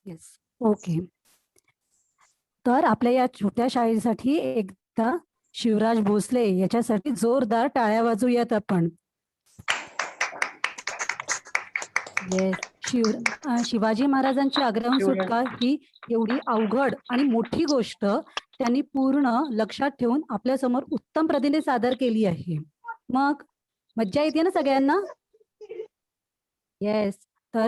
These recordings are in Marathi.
येस. ओके. तर आपल्या या छोट्या शाळेसाठी एकदा शिवराज भोसले याच्यासाठी जोरदार टाळ्या वाजूयात आपण. येस. शिवाजी महाराजांची आग्र्याहून सुटका ही एवढी अवघड आणि मोठी गोष्ट त्यांनी पूर्ण लक्षात ठेवून आपल्या समोर उत्तम प्रतीने सादर केली आहे. मग मज्जा येते ना सगळ्यांना? येस. तर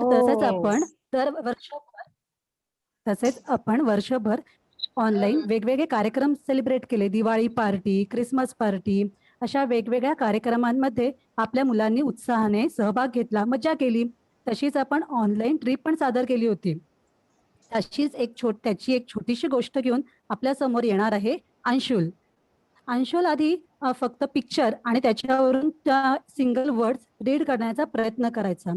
तसेच आपण वर्षभर ऑनलाईन वेगवेगळे कार्यक्रम सेलिब्रेट केले. दिवाळी पार्टी, क्रिसमस पार्टी, अशा वेगवेगळ्या कार्यक्रमांमध्ये आपल्या मुलांनी उत्साहाने सहभाग घेतला, मज्जा केली. तशीच आपण ऑनलाईन ट्रिप पण सादर केली होती. त्याची एक छोटीशी गोष्ट घेऊन आपल्या समोर येणार आहे अंशुल. अंशुल आधी फक्त पिक्चर आणि त्याच्यावरून त्या सिंगल वर्ड्स रीड करण्याचा प्रयत्न करायचा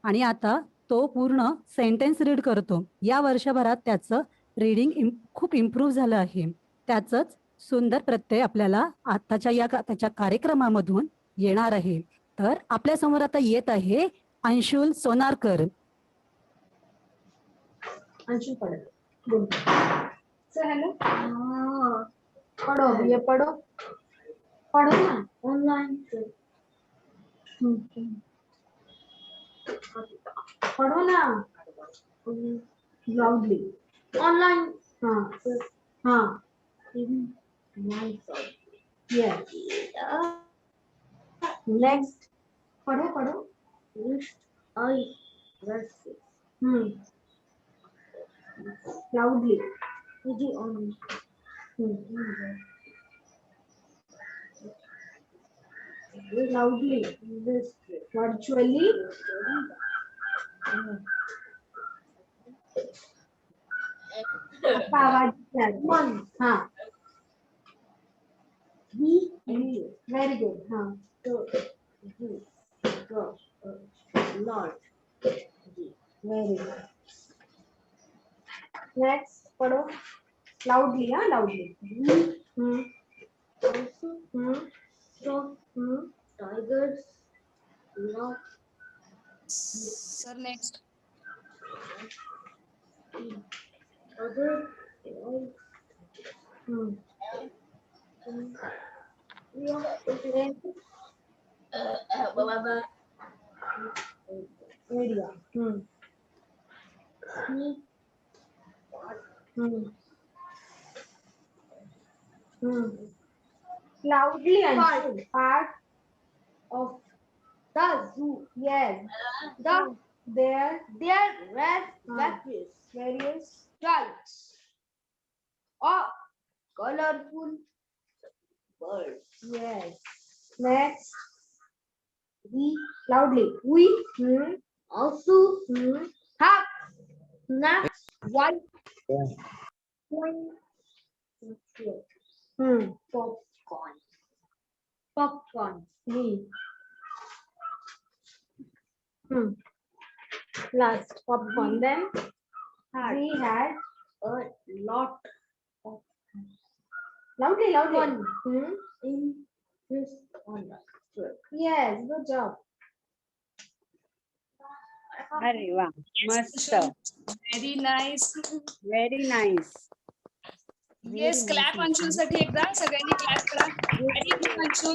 आणि आता तो पूर्ण सेंटेन्स रीड करतो. या वर्षभरात त्याचं रीडिंग खूप इम्प्रूव्ह झालं आहे. त्याचंच सुंदर प्रत्यय आपल्याला आताच्या त्याच्या कार्यक्रमामधून येणार आहे. तर आपल्या समोर आता येत आहे अंशुल सोनारकर. अंशुल पढ़ो सर हेलो पढ़ो अभी ये पढ़ो पढ़ो ना ऑनलाइन पढ़ो ना लाउडली ऑनलाइन हाँ यस नेक्स्ट पढ़ो पढ़ो आई loudly loudly virtually one very good Lord very good. Next पढ़ो loudly loudly tigers love Sir, next. other area loudly and part of the zoo. Yes. There were various types of colorful birds. Yes. Next. We also have snacks white popcorn. Last popcorn. Then we had a lot of loudly fun in this online trip. Yes, good job. अरे वा मस्त Very nice. Very nice. Yes, clap Anshul साठी एकदा सगळ्यांनी क्लॅप करा. Very good, Anshul.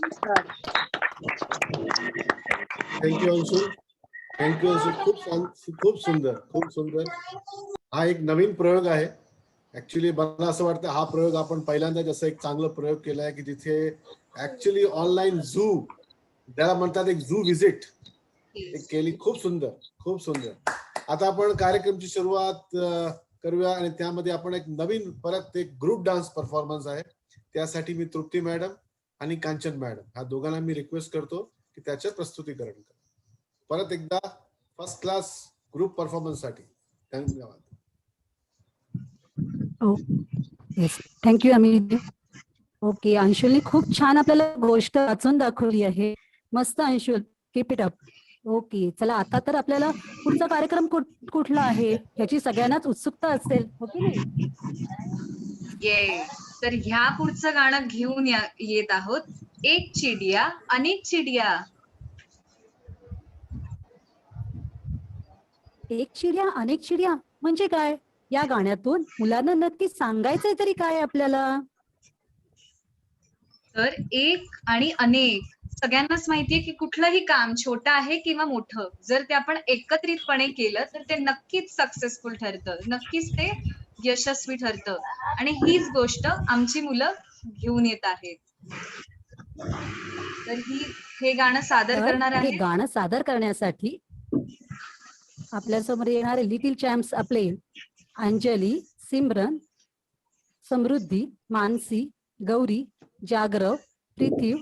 Thank you Anshul. Thank you Anshul. खूप सुंदर. हा एक नवीन प्रयोग आहे. ऍक्च्युली मला असं वाटतं हा प्रयोग आपण पहिल्यांदा जसं एक चांगला प्रयोग केलाय की जिथे ऍक्च्युली ऑनलाईन झू त्याला म्हणतात एक झू व्हिजिट केली. खूप सुंदर. आता आपण कार्यक्रमची सुरुवात करूया आणि त्यामध्ये आपण एक नवीन परत एक ग्रुप डान्स परफॉर्मन्स आहे. त्यासाठी मी तृप्ती मॅडम आणि कांचन मॅडम ह्या दोघांना मी रिक्वेस्ट करतो की त्याचं प्रस्तुतीकरण करा. परत एकदा फर्स्ट क्लास ग्रुप परफॉर्मन्स साठी धन्यवाद. थँक्यू अमित. ओके, अंशुलने खूप छान आपल्याला गोष्ट वाचून दाखवली आहे. मस्त Anshul, keep it up. Okay, चला आता तर आपल्याला पुढचा कार्यक्रम कुठला आहे ह्याची सगळ्यांनाच उत्सुकता असेल, हो की नाही? तर ह्या पुढचं गाणं घेऊन येत आहोत. एक चिडिया अनेक चिडिया. एक चिडिया अनेक चिडिया म्हणजे काय? या गाण्यातून मुलांना नक्की सांगायचंय तरी काय आपल्याला? तर एक आणि अनेक सगळ्यांनाच माहितीये की कुठलंही काम छोटं आहे किंवा मोठं, जर ते आपण एकत्रितपणे केलं तर ते नक्कीच सक्सेसफुल ठरतं, नक्कीच ते यशस्वी ठरतं. आणि हीच गोष्ट आमची मुलं घेऊन येत आहेत. तर हे गाणं सादर तर करणार हे आहे गाणं सादर करण्यासाठी आपल्या समोर येणारे लिटिल चॅम्प्स आपले अंजली, सिमरन, समृद्धी, मानसी, गौरी, जागरव, पृथ्वी,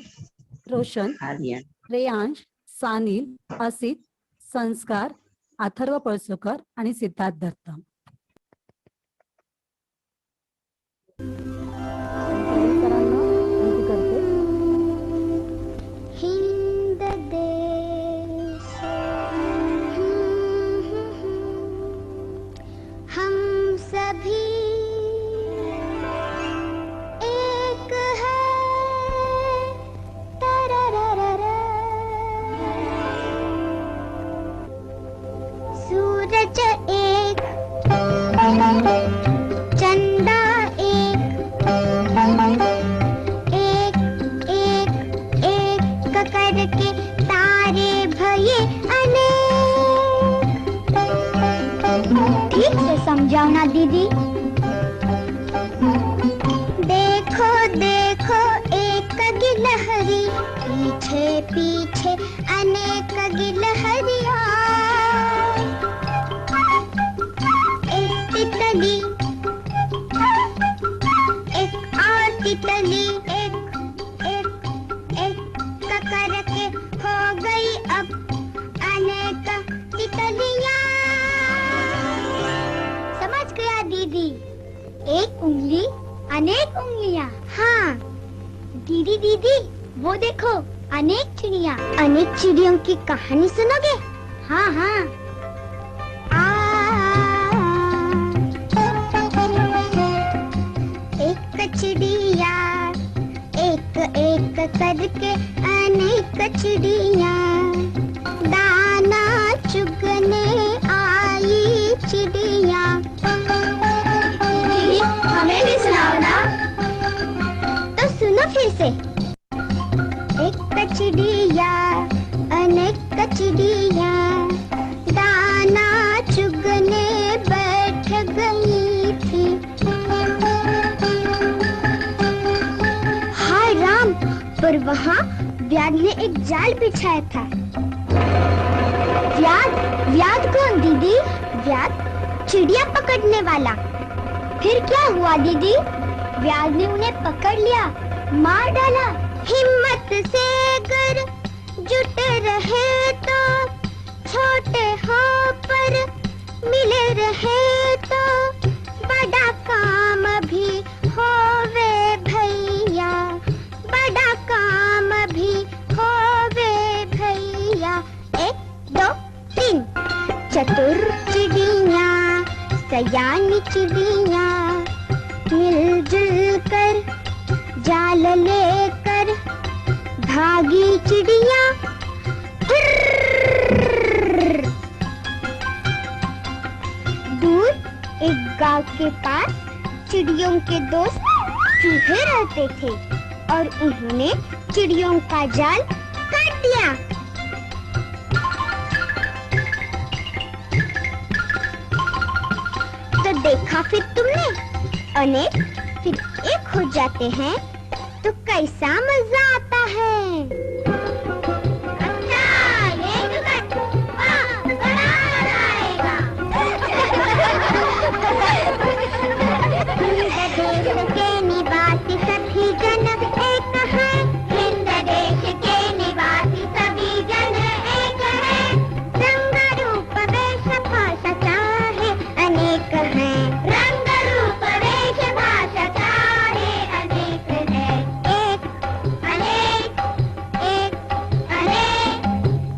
रोशन, आर्यन. श्रेयांश, सानिल, असित, संस्कार, अथर्व पळसोकर आणि सिद्धार्थ दत्त. सरांना विनंती करते. हिंद देश हम सभी एक है तररररर। सूरज एक चंदा एक एक एक एक करके तारे भये अनेक। ठीक से समझाओ ना दीदी। देखो देखो एक गिलहरी पीछे पीछे अनेक गिलहरियाँ। एक तितली एक और तितली एक एक एक करके हो गई अब अनेक तितलियाँ। समझ गया दीदी? एक उंगली अनेक उंगलियाँ। हाँ दीदी दीदी वो देखो अनेक चिड़िया। अनेक चिड़ियों की कहानी सुनोगे? हाँ हाँ। एक चिड़िया एक एक करके अनेक चिड़िया दाना चुगने आई चिड़िया। हमें भी सुनाओ ना। तो सुनो फिर से। एक चिड़िया अनेक चिड़िया दाना चुगने बैठ गई थी। हाय राम, पर वहाँ व्याध ने एक जाल बिछाया था। व्याध? व्याध कौन दीदी? व्याध चिड़िया पकड़ने वाला। फिर क्या हुआ दीदी? व्याध ने उन्हें पकड़ लिया, मार डाला। हिम्मत से अगर जुटे रहे तो छोटे हो पर मिले रहे तो बड़ा काम भी होवे भैया, बड़ा काम भी होवे भैया। एक दो तीन चतुर चिड़िया सयानी चिड़िया मिलजुल कर जाल लेकर भागी चिड़िया। दूर एक गांव के पास चिड़ियों के दोस्त चूहे रहते थे और उन्होंने चिड़ियों का जाल काट दिया। तो देखा फिर तुमने, अनेक फिर एक हो जाते हैं तो कैसा मजा आता है। अच्छा, ये जुगाड़, वाह, बड़ा मजा आएगा। हिंद देश के निवासी सभी जन एक है, हिंद देश के निवासी सभी जन एक है। रंग रूप वेश भाषा चाहे अनेक है, रंग रूप वेश भाषा चाहे अनेक है। एक अनेक एक अनेक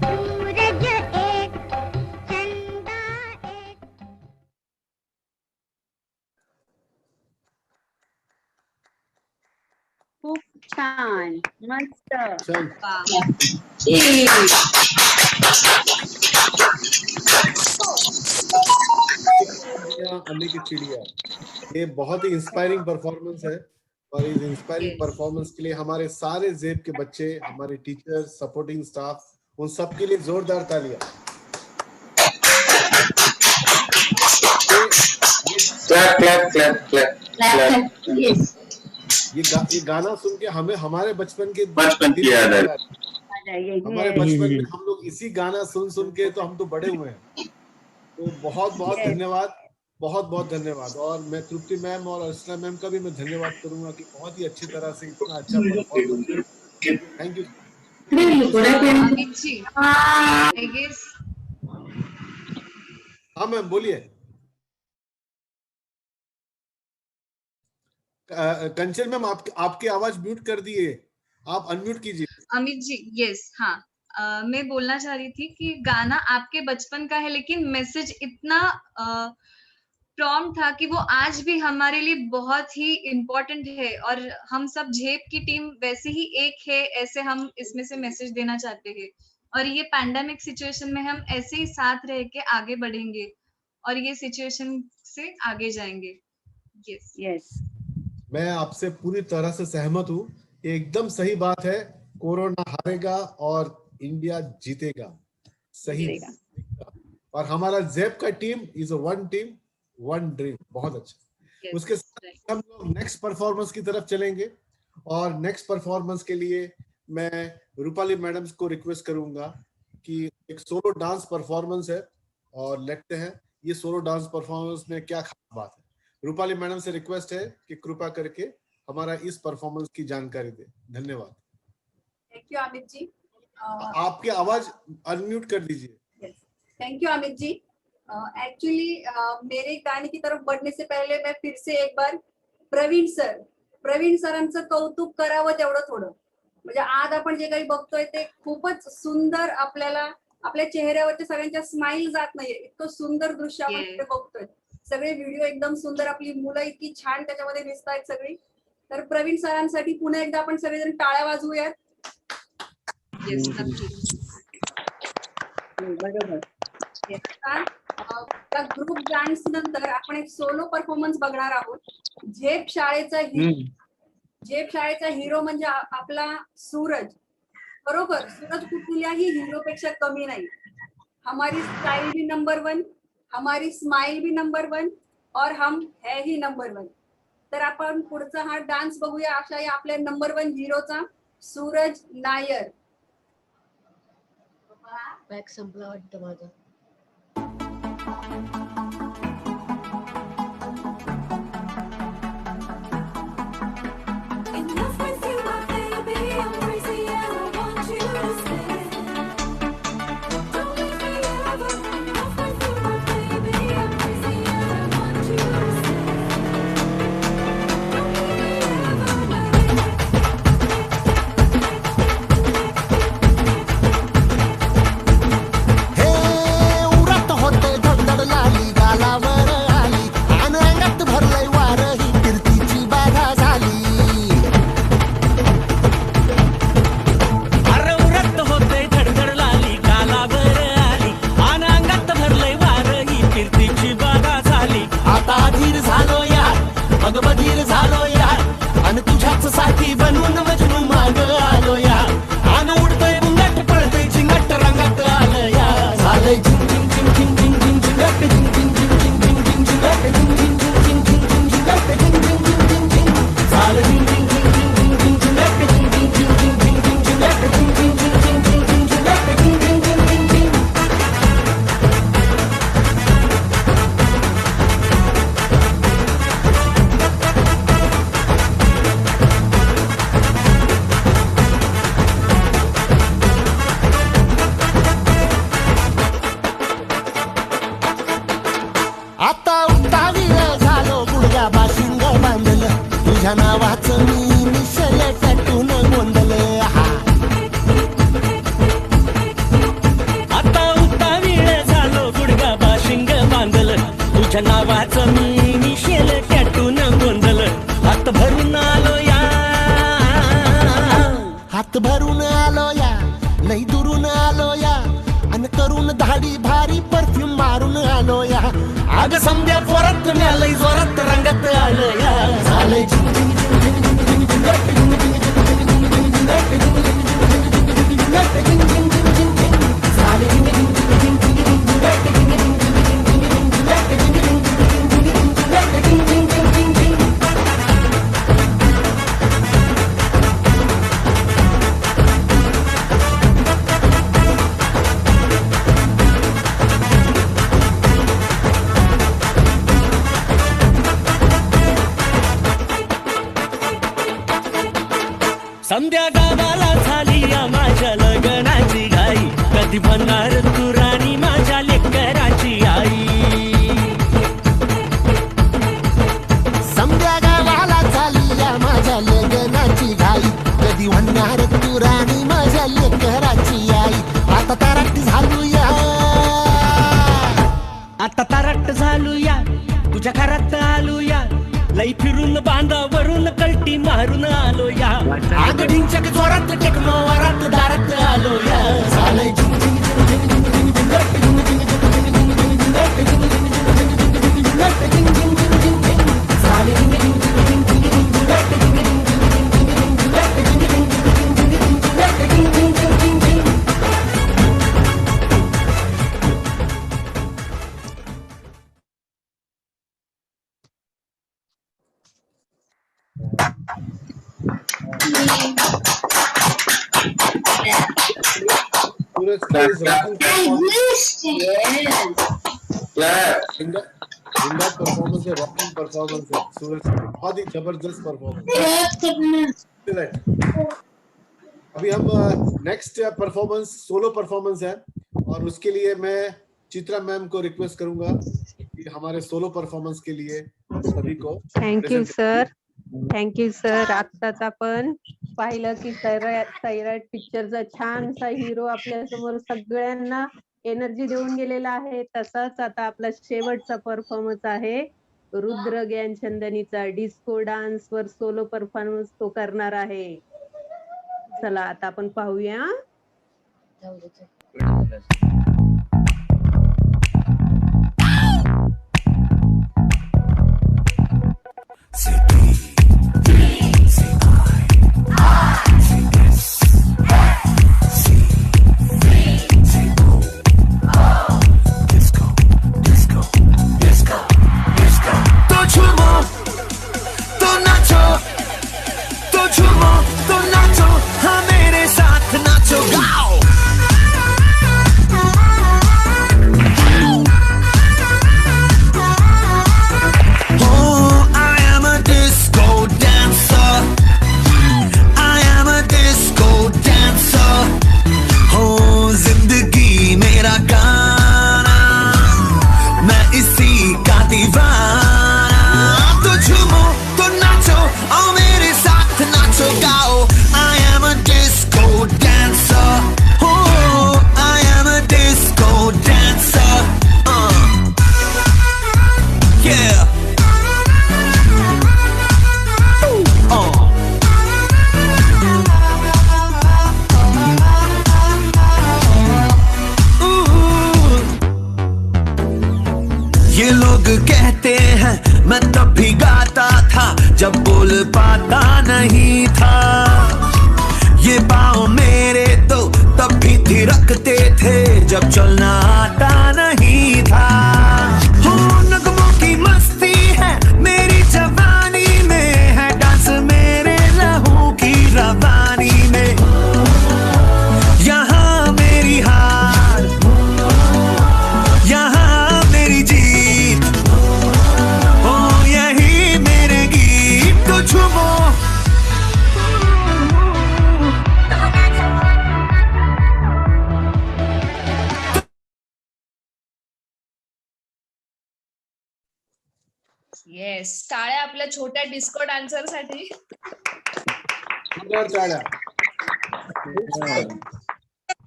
सूरज एक चंदा एक। खूप छान, मस्त. छान. गाना अनेक चिड़िया, ये बहुत ही इंस्पायरिंग परफॉर्मेंस है और इस इंस्पायरिंग Yes. परफॉर्मेंस के लिए हमारे सारे जेब के बच्चे, हमारे टीचर, सपोर्टिंग स्टाफ, उन सब के लिए जोरदार तालियां। Clap, clap, clap, clap, clap. Yes. ये गाना सुन के हमें हमारे बचपन के बचपन की याद आ रही। आ जाइए। हमारे Yes. बचपन में हम लोग इसी गाना सुन के तो हम तो बड़े हुए हैं। तो बहुत बहुत Yes. धन्यवाद, बहुत बहुत धन्यवाद। और मैं तृप्ति मैम और अर्चना मैम का भी मैं धन्यवाद करूंगा कि बहुत ही अच्छी तरह से इतना अच्छा performance. Thank you. Amit ji, I guess हाँ मैम बोलिए। कंचन मैम आपकी आवाज म्यूट कर दिए, आप अनम्यूट कीजिए। अमित जी, यस, हाँ, मैं बोलना चाह रही थी कि गाना आपके बचपन का है, लेकिन मैसेज इतना प्रॉम्प्ट था कि वो आज भी हमारे लिए बहुत ही इम्पोर्टेंट है, और हम सब झेप की टीम वैसे ही एक है, ऐसे हम इसमें से मैसेज देना चाहते हैं। और ये पैंडेमिक सिचुएशन में हम ऐसे ही साथ रह के आगे बढ़ेंगे और ये सिचुएशन से आगे जाएंगे। Yes Yes. मैं आपसे पूरी तरह से सहमत हूँ, ये एकदम सही बात है। कोरोना हारेगा और इंडिया जीतेगा, सही। जीतेगा। और हमारा जेब का team is a one team one dream, बहुत अच्छा। उसके साथ हम लोग नेक्स्ट परफॉर्मेंस की तरफ चलेंगे, और नेक्स्ट परफॉर्मेंस के लिए मैं रूपाली मैडम को रिक्वेस्ट करूंगा कि एक सोलो डांस परफॉर्मेंस है, और लेते हैं ये सोलो डांस परफॉर्मेंस में क्या खास बात है। रूपाली मैडम से रिक्वेस्ट है कि कृपया करके हमारा इस परफॉर्मेंस की जानकारी दे। धन्यवाद। Thank you Amit ji. आपकी आवाज अनम्यूट कर दीजिए। Thank you Amit ji. Actually मेरे गाने की तरफ बढ़ने से पहिले मैं फिर से एक बार प्रवीण सरांचं कौतुक करावं तेवढं थोडं। म्हणजे आज आपण जे काही बघतोय ते खूपच सुंदर, आपल्याला आपल्या चेहऱ्यावरच्या सगळ्यांच्या स्माइल जात नाहीये, इतकं सुंदर दृश्य आपण Yes. तिथे बघतोय। सगळे व्हिडिओ एकदम सुंदर, आपली मुलं इतकी छान त्याच्यामध्ये दिसत आहेत सगळी। तर प्रवीण सरांसाठी पुन्हा एकदा आपण सगळेजण टाळ्या वाजवूयात। यस, नक्की। बरोबर. आता ग्रुप डान्स नंतर आपण एक सोलो परफॉर्मन्स बघणार आहोत। झेप शाळेचा हिरो म्हणजे आपला सूरज। बरोबर, सूरज कुठल्याही हिरोपेक्षा कमी नाही। हमारी स्टाइल भी नंबर 1, हमारी स्माइल भी नंबर 1, और हम है ही नंबर 1। तर आपण पुढचा हा डान्स बघूया अशा या आपल्या नंबर 1 हिरोचा, सूरज नायर। बॅग संपला वाटतं माझा. हात भरून आलो या, लई दुरून आलो या, अन करून धाडी भारी परफ्यूम मारून आलो या, अग संध्या जोरात मिळालंय जोरात रंगात आलं या झालंय संध्या गावाला झाली या माझ्या लग्नाची घाई कधी बनणार तू राणी माझ्या लेकराची आई संध्या गावाला झाली या माझ्या लग्नाची घाई कधी बनणार तू राणी माझ्या लेकराची आई आता तारट झालूया आता तारट झालूया तुझ्या घरात आलूया लई फिरून बांधावरून कल्टी मारून आलो या आग ढिंचक जोरात टेक्नो वरात दारात आलो या झालंय Suraj is rocking performance है, rocking performance है सूरज की, बहुत ही जबरदस्त परफॉर्मेंस। अभी हम नेक्स्ट परफॉर्मेंस सोलो परफॉर्मेंस है और उसके लिए मैं चित्रा मैम को रिक्वेस्ट करूंगा कि हमारे सोलो परफॉर्मेंस के लिए सभी को थँक्यू सर, थँक्यू सर। आत्ताच आपण पाहिलं की सैराट पिक्चरचा छानसा हिरो आपल्या समोर सगळ्यांना एनर्जी देऊन गेलेला आहे। तसाच आता आपला शेवटचा परफॉर्मन्स आहे रुद्र ज्ञानचंदनीचा डिस्को डान्स वर सोलो परफॉर्मन्स तो करणार आहे। चला आता आपण पाहूया। ये लोग कहते हैं मैं तब भी गाता था जब बोल पाता नहीं था। ये पाँव मेरे तो तब भी थिरकते थे जब चलना आता नहीं था। हो नगमों की मस्ती है मेरी जवानी में है डांस मेरे लहू की रवानी में। यहाँ मेरी हार यहाँ मेरी जीत ओ यही मेरे गीत तो झूमो। येस, टाळ्या आपल्या छोट्या डिस्को डान्सर साठी।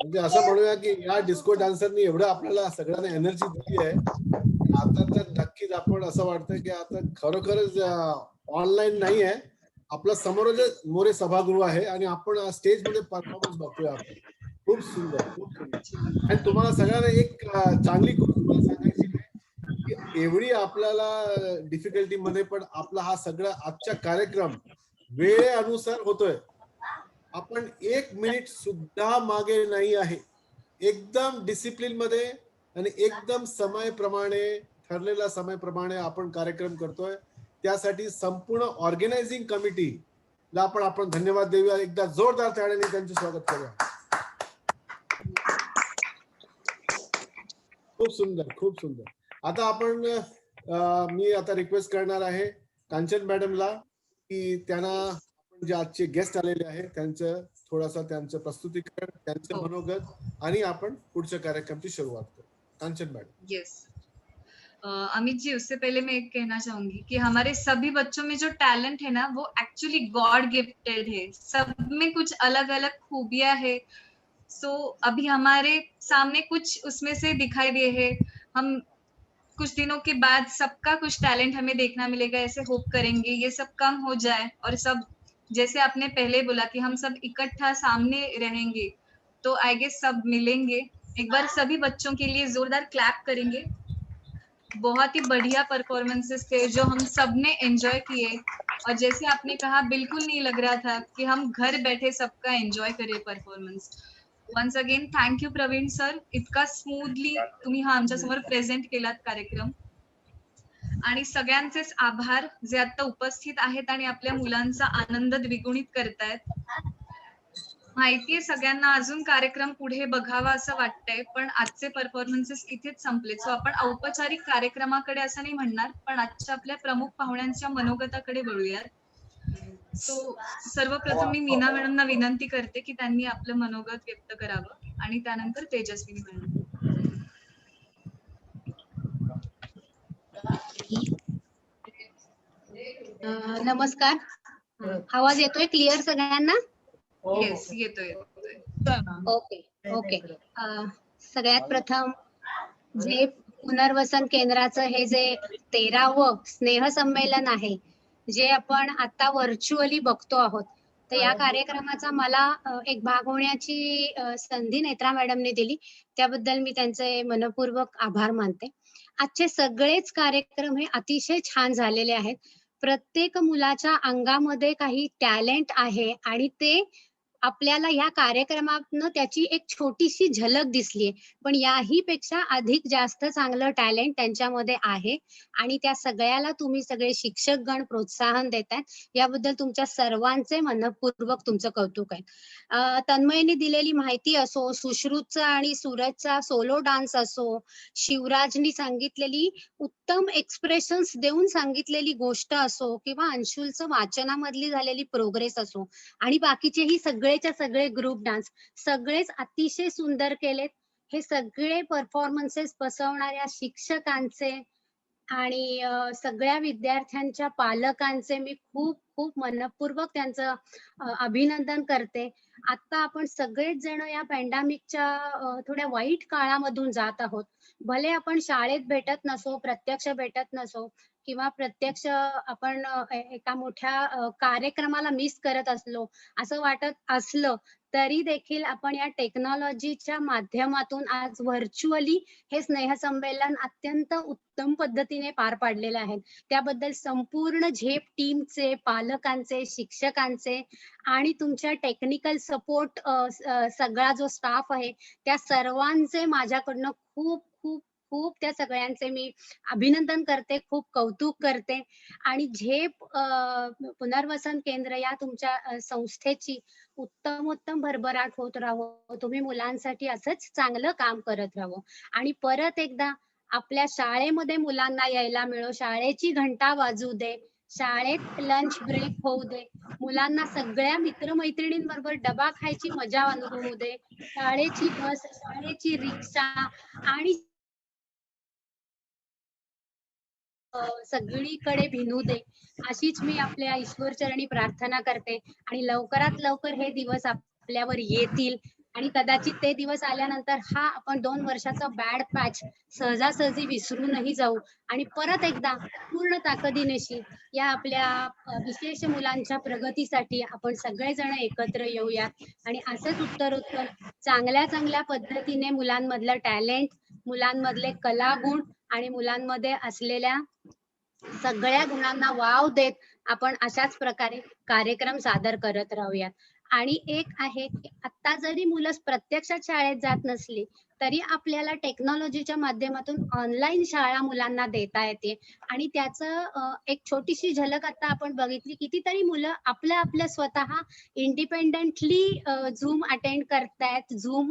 म्हणजे असं म्हणूया की या डिस्को डान्सरनी एवढं आपल्याला सगळ्यांना एनर्जी दिली आहे। आता तर नक्कीच आपण असं वाटतं की आता खरोखरच ऑनलाईन नाही आहे, आपल्या समोरच मोरे सभागृह आहे आणि आपण स्टेज मध्ये परफॉर्मन्स बघतोय आपण। खूप सुंदर, खूप सुंदर। आणि तुम्हाला सगळ्यांना एक चांगली गोष्ट सांगायची आहे की एवढी आपल्याला डिफिकल्टी मध्ये पण आपला हा सगळा आजचा कार्यक्रम वेळेनुसार होतोय. आपण 1 मिनिट सुद्धा मागे नाही आहे. एकदम डिसिप्लिन मध्ये आणि एकदम समयप्रमाणे, ठरलेल्या समयप्रमाणे आपण कार्यक्रम करतोय. त्यासाठी संपूर्ण ऑर्गनायझिंग कमिटीला आपण धन्यवाद देऊया. एकदा जोरदार टाळ्यांनी त्यांचे स्वागत करूया. खूप सुंदर, खूप सुंदर. आता आपण मी आता रिक्वेस्ट करणार आहे कांचन मॅडमला की त्यांना जे आजचे गेस्ट आलेले आहेत त्यांचं थोडासा त्यांचं प्रस्तुतीकरण, त्यांचं मनोगत आणि आपण पुढच्या कार्यक्रमाची सुरुवात करू. कांचन मैडम. यस अमित जी, उससे पहले मैं एक कहना चाहूंगी कि हमारे सभी बच्चों में जो टैलेंट है ना वो एक्चुअली गॉड गिफ्टेड है. सब में कुछ अलग अलग खूबियां है. सो अभी हमारे सामने कुछ उसमें से दिखाई दे है. हम कुछ दिनों के बाद सबका कुछ टैलेंट हमें देखना मिलेगा. ऐसे होप करेंगे ये सब कम हो जाए और सब जैसे आपने पहले बोला कि हम सब इकट्ठा सामने रहेंगे तो आई गेस सब मिलेंगे. एक बार सभी बच्चों के लिए जोरदार क्लैप करेंगे. बहुत ही बढ़िया परफॉर्मेंसेस थे जो हम सब ने एंजॉय किए और जैसे आपने कहा बिल्कुल नहीं लग रहा था कि हम घर बैठे सबका एंजॉय करें performance. Once again thank you Praveen sir, इतका स्मूथली तुम्ही हा आमच्या समोर प्रेझेंट केलात कार्यक्रम. आणि सगळ्यांचेच आभार जे आता उपस्थित आहेत आणि आपल्या मुलांचा आनंद द्विगुणित करतायत. माहितीये सगळ्यांना अजून कार्यक्रम पुढे बघावा असं वाटतंय पण आजचे परफॉर्मन्सेस इथेच संपले. सो आपण औपचारिक कार्यक्रमाकडे असं नाही म्हणणार पण आजच्या आपल्या प्रमुख पाहुण्यांच्या मनोगताकडे वळूयात. सो सर्वप्रथम मी मीना मॅडमना विनंती करते की त्यांनी आपलं मनोगत व्यक्त करावं आणि त्यानंतर तेजस्विनी मॅडम. नमस्कार, आवाज येतोय क्लिअर सगळ्यांना? येस, येतोय. Okay okay. सगळ्यात प्रथम जे पुनर्वसन केंद्राचं हे जे 13वं स्नेहसंमेलन आहे जे आपण आता व्हर्च्युअली बघतो आहोत, तर या कार्यक्रमाचा मला एक भाग होण्याची संधी नेत्रा मॅडमने दिली, त्याबद्दल मी त्यांचे मनपूर्वक आभार मानते. आजचे सगळेच कार्यक्रम हे अतिशय छान झालेले आहेत. प्रत्येक मुलाच्या अंगामध्ये काही टॅलेंट आहे आणि ते आपल्याला या कार्यक्रमातनं त्याची एक छोटीशी झलक दिसलीये, पण याही पेक्षा अधिक जास्त चांगलं टॅलेंट त्यांच्यामध्ये आहे आणि त्या सगळ्याला तुम्ही सगळे शिक्षकगण प्रोत्साहन देताय, याबद्दल तुमच्या सर्वांचे मनपूर्वक तुमचं कौतुक आहे. तन्मयने दिलेली माहिती असो, सुश्रुतचा आणि सूरजचा सोलो डान्स असो, शिवराजनी सांगितलेली उत्तम एक्सप्रेशन्स देऊन सांगितलेली गोष्ट असो किंवा अंशुलचं वाचनामधली झालेली प्रोग्रेस असो आणि बाकीचेही सगळेच्या सगळे ग्रुप डान्स सगळेच अतिशय सुंदर केलेत. हे सगळे परफॉर्मन्सेस बसवणाऱ्या शिक्षकांचे आणि सगळ्या विद्यार्थ्यांच्या पालकांचे मी खूप खूप मनपूर्वक त्यांचं अभिनंदन करते. आता आपण सगळेच जण या पॅन्डेमिकच्या थोड्या वाईट काळामधून जात आहोत. भले आपण शाळेत भेटत नसो, प्रत्यक्ष भेटत नसो किंवा प्रत्यक्ष आपण एका मोठ्या कार्यक्रमाला मिस करत असलो असं वाटत असलं तरी देखील आपण या टेक्नॉलॉजीच्या माध्यमातून आज व्हर्च्युअली हे स्नेहसंमेलन अत्यंत उत्तम पद्धतीने पार पाडलेलं आहे. त्याबद्दल संपूर्ण झेप टीमचे, पालकांचे, शिक्षकांचे आणि तुमच्या टेक्निकल सपोर्ट सगळा जो स्टाफ आहे त्या सर्वांचे माझ्याकडनं खूप खूप खूप त्या सगळ्यांचे मी अभिनंदन करते, खूप कौतुक करते. आणि झेप पुनर्वसन केंद्र या तुमच्या संस्थेची उत्तमोत्तम भरभराट होत राहो. तुम्ही मुलांसाठी असंच चांगलं काम करत राहो आणि परत एकदा आपल्या शाळेमध्ये मुलांना यायला मिळो, शाळेची घंटा वाजू दे, शाळेत लंच ब्रेक होऊ दे, मुलांना सगळ्या मित्रमैत्रिणींबरोबर डबा खायची मजा अनुभवू दे, शाळेची बस, शाळेची रिक्षा आणि सगळीकडे भिनू दे, अशीच मी आपल्या ईश्वरचरणी प्रार्थना करते. आणि लवकरात लवकर हे दिवस आपल्यावर येतील आणि कदाचित ते दिवस आल्यानंतर हा आपण 2 वर्षाचा बॅड पॅच सहजासहजी विसरूनही जाऊ आणि परत एकदा पूर्ण ताकदीनेशी या आपल्या विशेष मुलांच्या प्रगतीसाठी आपण सगळेजण एकत्र येऊयात आणि असंच उत्तरोत्तर चांगल्या चांगल्या पद्धतीने मुलांमधलं टॅलेंट, मुलांमधले कलागुण आणि मुलांमध्ये असलेल्या सगळ्या गुणांना वाव देत आपण अशाच प्रकारे कार्यक्रम सादर करत राहूयात. आणि एक आहे की आता जरी मुलं प्रत्यक्षात शाळेत जात नसली तरी आपल्याला टेक्नॉलॉजीच्या माध्यमातून ऑनलाईन शाळा मुलांना देता येते आणि त्याचं एक छोटीशी झलक आता आपण बघितली. कितीतरी मुलं आपल्या स्वतः इंडिपेंडेंटली झूम अटेंड करतायत, झूम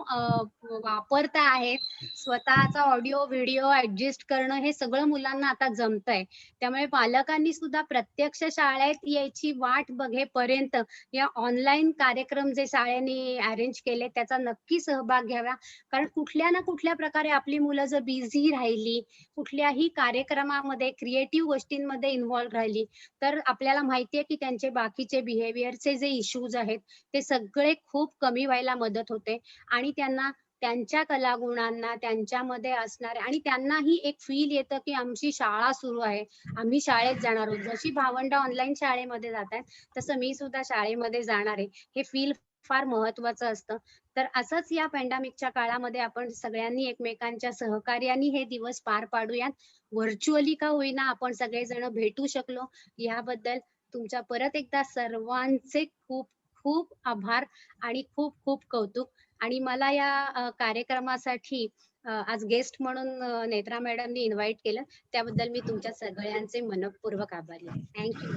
वापरता आहेत, स्वतःचा ऑडिओ व्हिडिओ ऍडजस्ट करणं हे सगळं मुलांना आता जमतंय. त्यामुळे पालकांनी सुद्धा प्रत्यक्ष शाळेत यायची वाट बघेपर्यंत या ऑनलाईन कार्यक्रम जे शाळेने अरेंज केले त्याचा नक्की सहभाग घ्यावा. कारण कुठल्या ना कुठल्या प्रकारे आपली मुलं जर बिझी राहिली, कुठल्याही कार्यक्रमामध्ये क्रिएटिव्ह गोष्टींमध्ये इन्व्हॉल्व्ह राहिली तर आपल्याला माहितीये की त्यांचे बाकीचे बिहेवियरचे जे इश्यूज आहेत ते सगळे खूप कमी व्हायला मदत होते आणि त्यांना त्यांच्या कलागुणांना त्यांच्यामध्ये असणारे आणि त्यांनाही एक फील येतं की आमची शाळा सुरू आहे, आम्ही शाळेत जाणार आहोत. जशी भावंड ऑनलाईन शाळेमध्ये जात आहेत तसं मी सुद्धा शाळेमध्ये जाणार आहे हे फील फार महत्वाचं असतं. तर असंच या पॅन्डेमिकच्या काळामध्ये आपण सगळ्यांनी एकमेकांच्या सहकार्याने हे दिवस पार पाडूयात. व्हर्च्युअली का होईना आपण सगळेजण भेटू शकलो याबद्दल तुमच्या परत एकदा सर्वांचे खूप खूप आभार आणि खूप खूप कौतुक. आणि मला या कार्यक्रमासाठी आज गेस्ट म्हणून नेत्रा मॅडमनी इन्व्हाइट केलं त्याबद्दल मी तुमच्या सगळ्यांचे मनपूर्वक आभारी आहे. Thank you.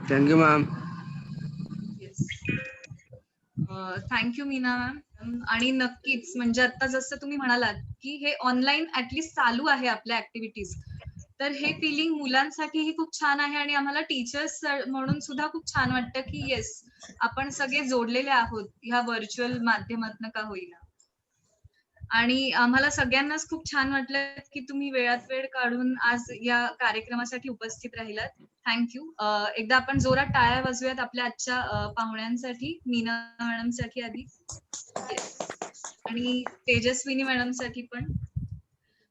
Thank you ma'am. Thank you Meena ma'am. आणि नक्कीच म्हणजे आता जसं तुम्ही म्हणालात की हे ऑनलाईन ऍटलीस्ट चालू आहे आपल्या ऍक्टिव्हिटीज, तर हे फिलिंग मुलांसाठीही खूप छान आहे आणि आम्हाला टीचर्स म्हणून सुद्धा खूप छान वाटतं की येस आपण सगळे जोडलेले आहोत ह्या व्हर्च्युअल माध्यमातून का होईना. आणि आम्हाला सगळ्यांनाच खूप छान वाटलं की तुम्ही वेळात वेळ काढून आज या कार्यक्रमासाठी उपस्थित राहिलात. थँक्यू. एकदा आपण जोरात टाळ्या वाजूयात आपल्या आजच्या पाहुण्यांसाठी, मीना मॅडमसाठी आधी आणि तेजस्विनी मॅडमसाठी पण.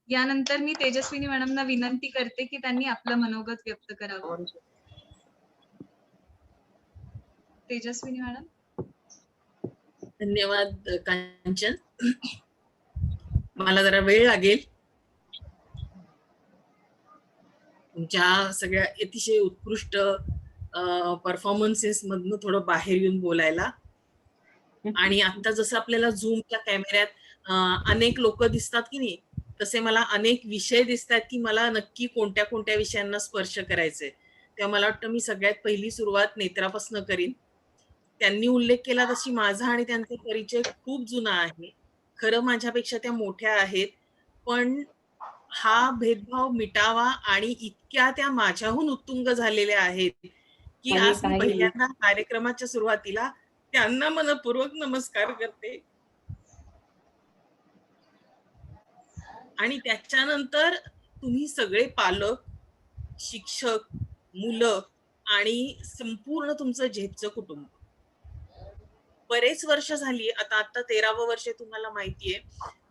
यानंतर मी तेजस्विनी मॅडमना विनंती करते की त्यांनी आपलं मनोगत व्यक्त करावं. तेजस्विनी मॅडम. धन्यवाद कांचन. मला जरा वेळ लागेल तुमच्या सगळ्या अतिशय उत्कृष्ट परफॉर्मन्सेस मधनं थोडं बाहेर येऊन बोलायला. आणि आता जसं आपल्याला झूमच्या कॅमेऱ्यात अनेक लोक दिसतात की नाही, तसे मला अनेक विषय दिसतात की मला नक्की कोणत्या कोणत्या विषयांना स्पर्श करायचंय. तेव्हा मला वाटतं मी सगळ्यात पहिली सुरुवात नेत्रापासून करीन. त्यांनी उल्लेख केला तशी माझा आणि त्यांचा परिचय खूप जुना आहे. खरं माझ्यापेक्षा त्या मोठ्या आहेत, पण हा भेदभाव मिटावा आणि इतक्या त्या माझ्याहून उत्तुंग झालेल्या आहेत की आज मी पहिल्यांदा कार्यक्रमाच्या सुरुवातीला त्यांना मनपूर्वक नमस्कार करते. आणि त्याच्यानंतर तुम्ही सगळे पालक, शिक्षक, मुलं आणि संपूर्ण तुमचं झेपचं कुटुंब. बरेच वर्ष झाली, आता 13वं वर्ष तुम्हाला माहितीये,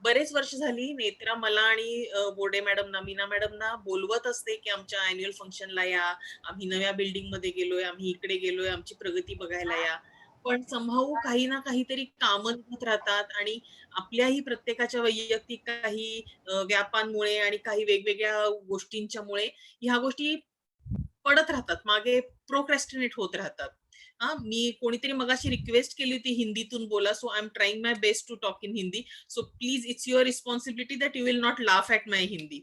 बरेच वर्ष झाली नेत्रा मला आणि बोर्डे मॅडमना, मीना मॅडमना बोलवत असते की आमच्या अॅन्युअल फंक्शनला या, आम्ही नव्या बिल्डिंग मध्ये गेलोय, आम्ही इकडे गेलोय, आमची प्रगती बघायला या. पण संभाऊ काही ना काहीतरी कामं निघत राहतात आणि आपल्याही प्रत्येकाच्या वैयक्तिक काही व्यापांमुळे आणि काही वेगवेगळ्या गोष्टींच्यामुळे ह्या गोष्टी पडत राहतात, मागे प्रोक्रॅस्टिनेट होत राहतात. मी कोणीतरी मगाशी रिक्वेस्ट केली होती हिंदीतून बोला, so I am trying my best to talk in Hindi. So please it's your responsibility that you will not laugh at my Hindi.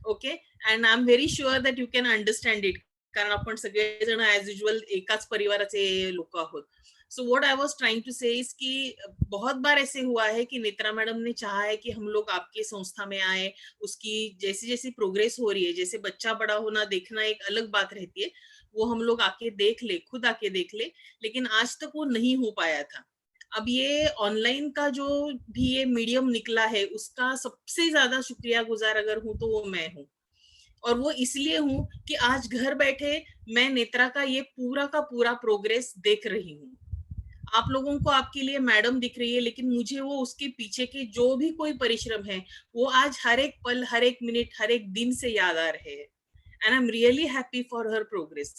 Okay, and I am very sure that you can understand it, कारण आपण सगळेजण ॲज युजुअल एकाच परिवाराचे लोक आहोत. So what I was trying to say is कि बहुत बार ऐसे हुआ है कि नेत्रा मैडम ने चाहा है कि हम लोग आपके संस्था में आए, उसकी जैसी जैसी प्रोग्रेस हो रही है, जैसे बच्चा बड़ा होना देखना एक अलग बात रहती है, वो हम लोग आके देख ले, खुद आके देख ले, लेकिन आज तक वो नहीं हो पाया था. अब ये ऑनलाइन का जो भी ये मीडियम निकला है उसका सबसे ज्यादा शुक्रिया गुजार अगर हूँ तो वो मैं हूँ. और वो इसलिए हूँ कि आज घर बैठे मैं नेत्रा का ये पूरा का पूरा प्रोग्रेस देख रही हूँ. आप लोगों को आपके लिए मैडम दिख रही है, लेकिन मुझे वो उसके पीछे के जो भी कोई परिश्रम है वो आज हर एक पल, हर एक मिनट, हर एक दिन से याद आ रहे हैं. And I am really happy for her progress.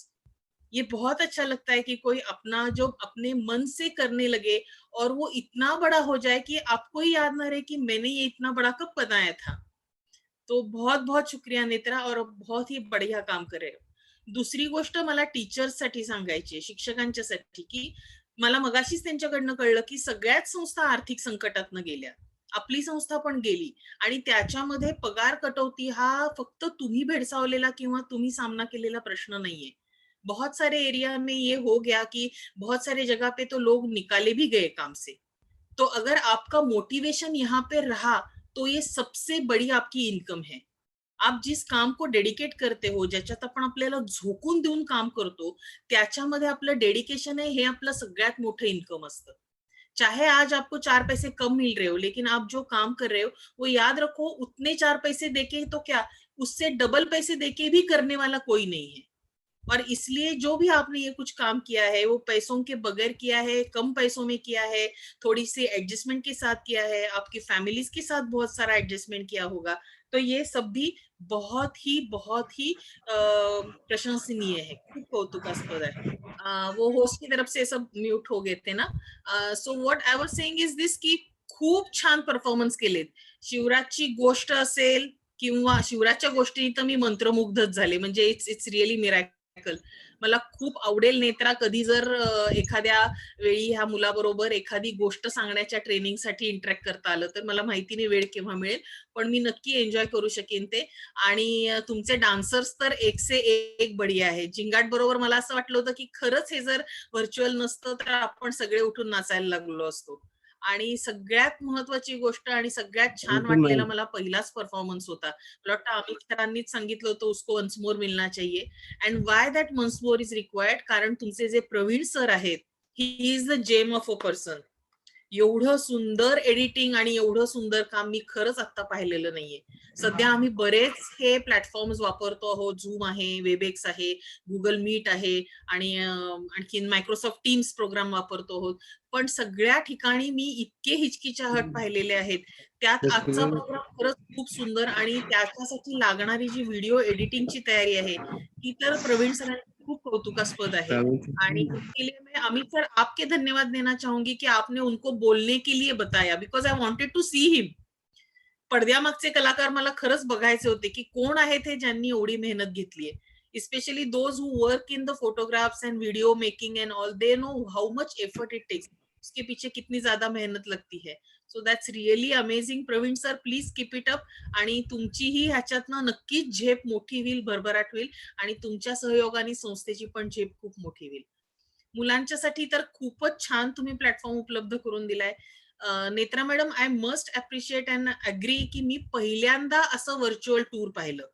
ये बहुत अच्छा लगता है कि कोई अपना जो अपने मन से करने लगे और वो इतना बड़ा हो जाए कि आपको ही याद ना रहे कि मैंने ये इतना बड़ा कब बनाया था. तो बहुत बहुत शुक्रिया नेत्रा, और बहुत ही बढ़िया काम कर रहे हो. दुसरी गोष्ट मला टीचर्ससाठी सांगायची, शिक्षकांच्यासाठी, की मला मगाशीच त्यांच्याकडनं कळलं की सगळ्याच संस्था आर्थिक संकटातनं गेल्या, आपली संस्था पण गेली, आणि त्याच्यामध्ये पगार कटौती हा फक्त तुम्ही भेडसावलेला किंवा तुम्ही सामना केलेला प्रश्न नाहीये. बहुत सारे एरिया में ये हो गया कि बहुत सारे जगह पे तो लोग निकाले भी गए काम से. तो अगर आपका मोटिवेशन यहाँ पे रहा तो ये सबसे बड़ी आपकी इन्कम है. आप जिस काम को डेडिकेट करते हो, ज्याच्यात आपण आपल्याला झोकून देऊन काम करतो, त्याच्यामध्ये आपलं डेडिकेशन आहे, हे आपलं सगळ्यात मोठं इन्कम असतं. चाहे आज आपको 4 पैसे कम मिल रहे हो, लेकिन आप जो काम कर रहे हो वो याद रखो, उतने 4 पैसे देके तो क्या, उससे डबल पैसे देके भी करने वाला कोई नहीं है. और इसलिए जो भी आपने ये कुछ काम किया है वो पैसों के बगैर किया है, कम पैसों में किया है, थोड़ी सी एडजस्टमेंट के साथ किया है, आपकी फैमिलीज के साथ बहुत सारा एडजस्टमेंट किया होगा. तो ये सब भी बहुत ही प्रशंसनीय है, खूप कौतुकास्पद आहे. वो होस्ट की तरफ से सब म्यूट हो गए थे ना. So what I was saying is दिस की खूप छान परफॉर्मन्स केलेत. शिवराजची गोष्ट असेल किंवा शिवराजच्या गोष्टी तर मी मंत्रमुग्धच झाले, म्हणजे इट्स रिअली मिरॅकल. मला खूप आवडेल नेत्रा, कधी जर एखाद्या वेळी ह्या मुलाबरोबर एखादी गोष्ट सांगण्याच्या ट्रेनिंगसाठी इंटरॅक्ट करता आलं तर. मला माहिती नाही वेळ केव्हा मिळेल, पण मी नक्की एन्जॉय करू शकेन ते. आणि तुमचे डान्सर्स तर एक से एक बढिया आहे. झिंगाट बरोबर मला असं वाटलं होतं की खरंच हे जर व्हर्च्युअल नसतं तर आपण सगळे उठून नाचायला लागलो असतो. आणि सगळ्यात महत्वाची गोष्ट आणि सगळ्यात छान वाटलेला मला पहिलाच परफॉर्मन्स होता. मला वाटतं अमित सरांनीच सांगितलं होतं, उसको वन्स मोर मिलना चाहिए. And why that once more is required, कारण तुमचे जे प्रवीण सर आहेत, he is the gem of a person. एवढं सुंदर एडिटिंग आणि एवढं सुंदर काम मी खरंच आता पाहिलेलं नाहीये. सध्या आम्ही बरेच हे प्लॅटफॉर्म्स वापरतो आहोत. झूम आहे, वेबएक्स आहे, गुगल मीट आहे, आणि आणखीन मायक्रोसॉफ्ट टीम्स प्रोग्राम वापरतो आहोत. पण सगळ्या ठिकाणी मी इतके हिचकिचाहट पाहिलेले आहेत. त्यात आजचा प्रोग्राम खरंच खूप सुंदर, आणि त्याच्यासाठी लागणारी जी व्हिडिओ एडिटिंगची तयारी आहे ती तर प्रवीण सरांची खूप कौतुकास्पद आहे. आणि इसके लिए मैं अमित सर आपके धन्यवाद देना चाहूंगी कि आपने उनको बोलने के लिए बताया, because I wanted to see him. पडद्यामागचे कलाकार मला खरंच बघायचे होते की कोण आहेत हे ज्यांनी एवढी मेहनत घेतलीये. Specially those who work in the photographs and video making and all, they know how much effort it takes, उसके पीछे कितनी ज्यादा मेहनत लगती है. So that's really amazing. Praveen sir please keep it up. आणि तुमचीही ह्याच्यातनं नक्कीच झेप मोठी होईल, भरभराट होईल, आणि तुमच्या सहयोगाने संस्थेची पण झेप खूप मोठी होईल. मुलांच्यासाठी तर खूपच छान तुम्ही प्लॅटफॉर्म उपलब्ध करून दिलाय. Netra madam, I must appreciate and agree की मी पहिल्यांदा असं व्हर्च्युअल टूर पाहिलं.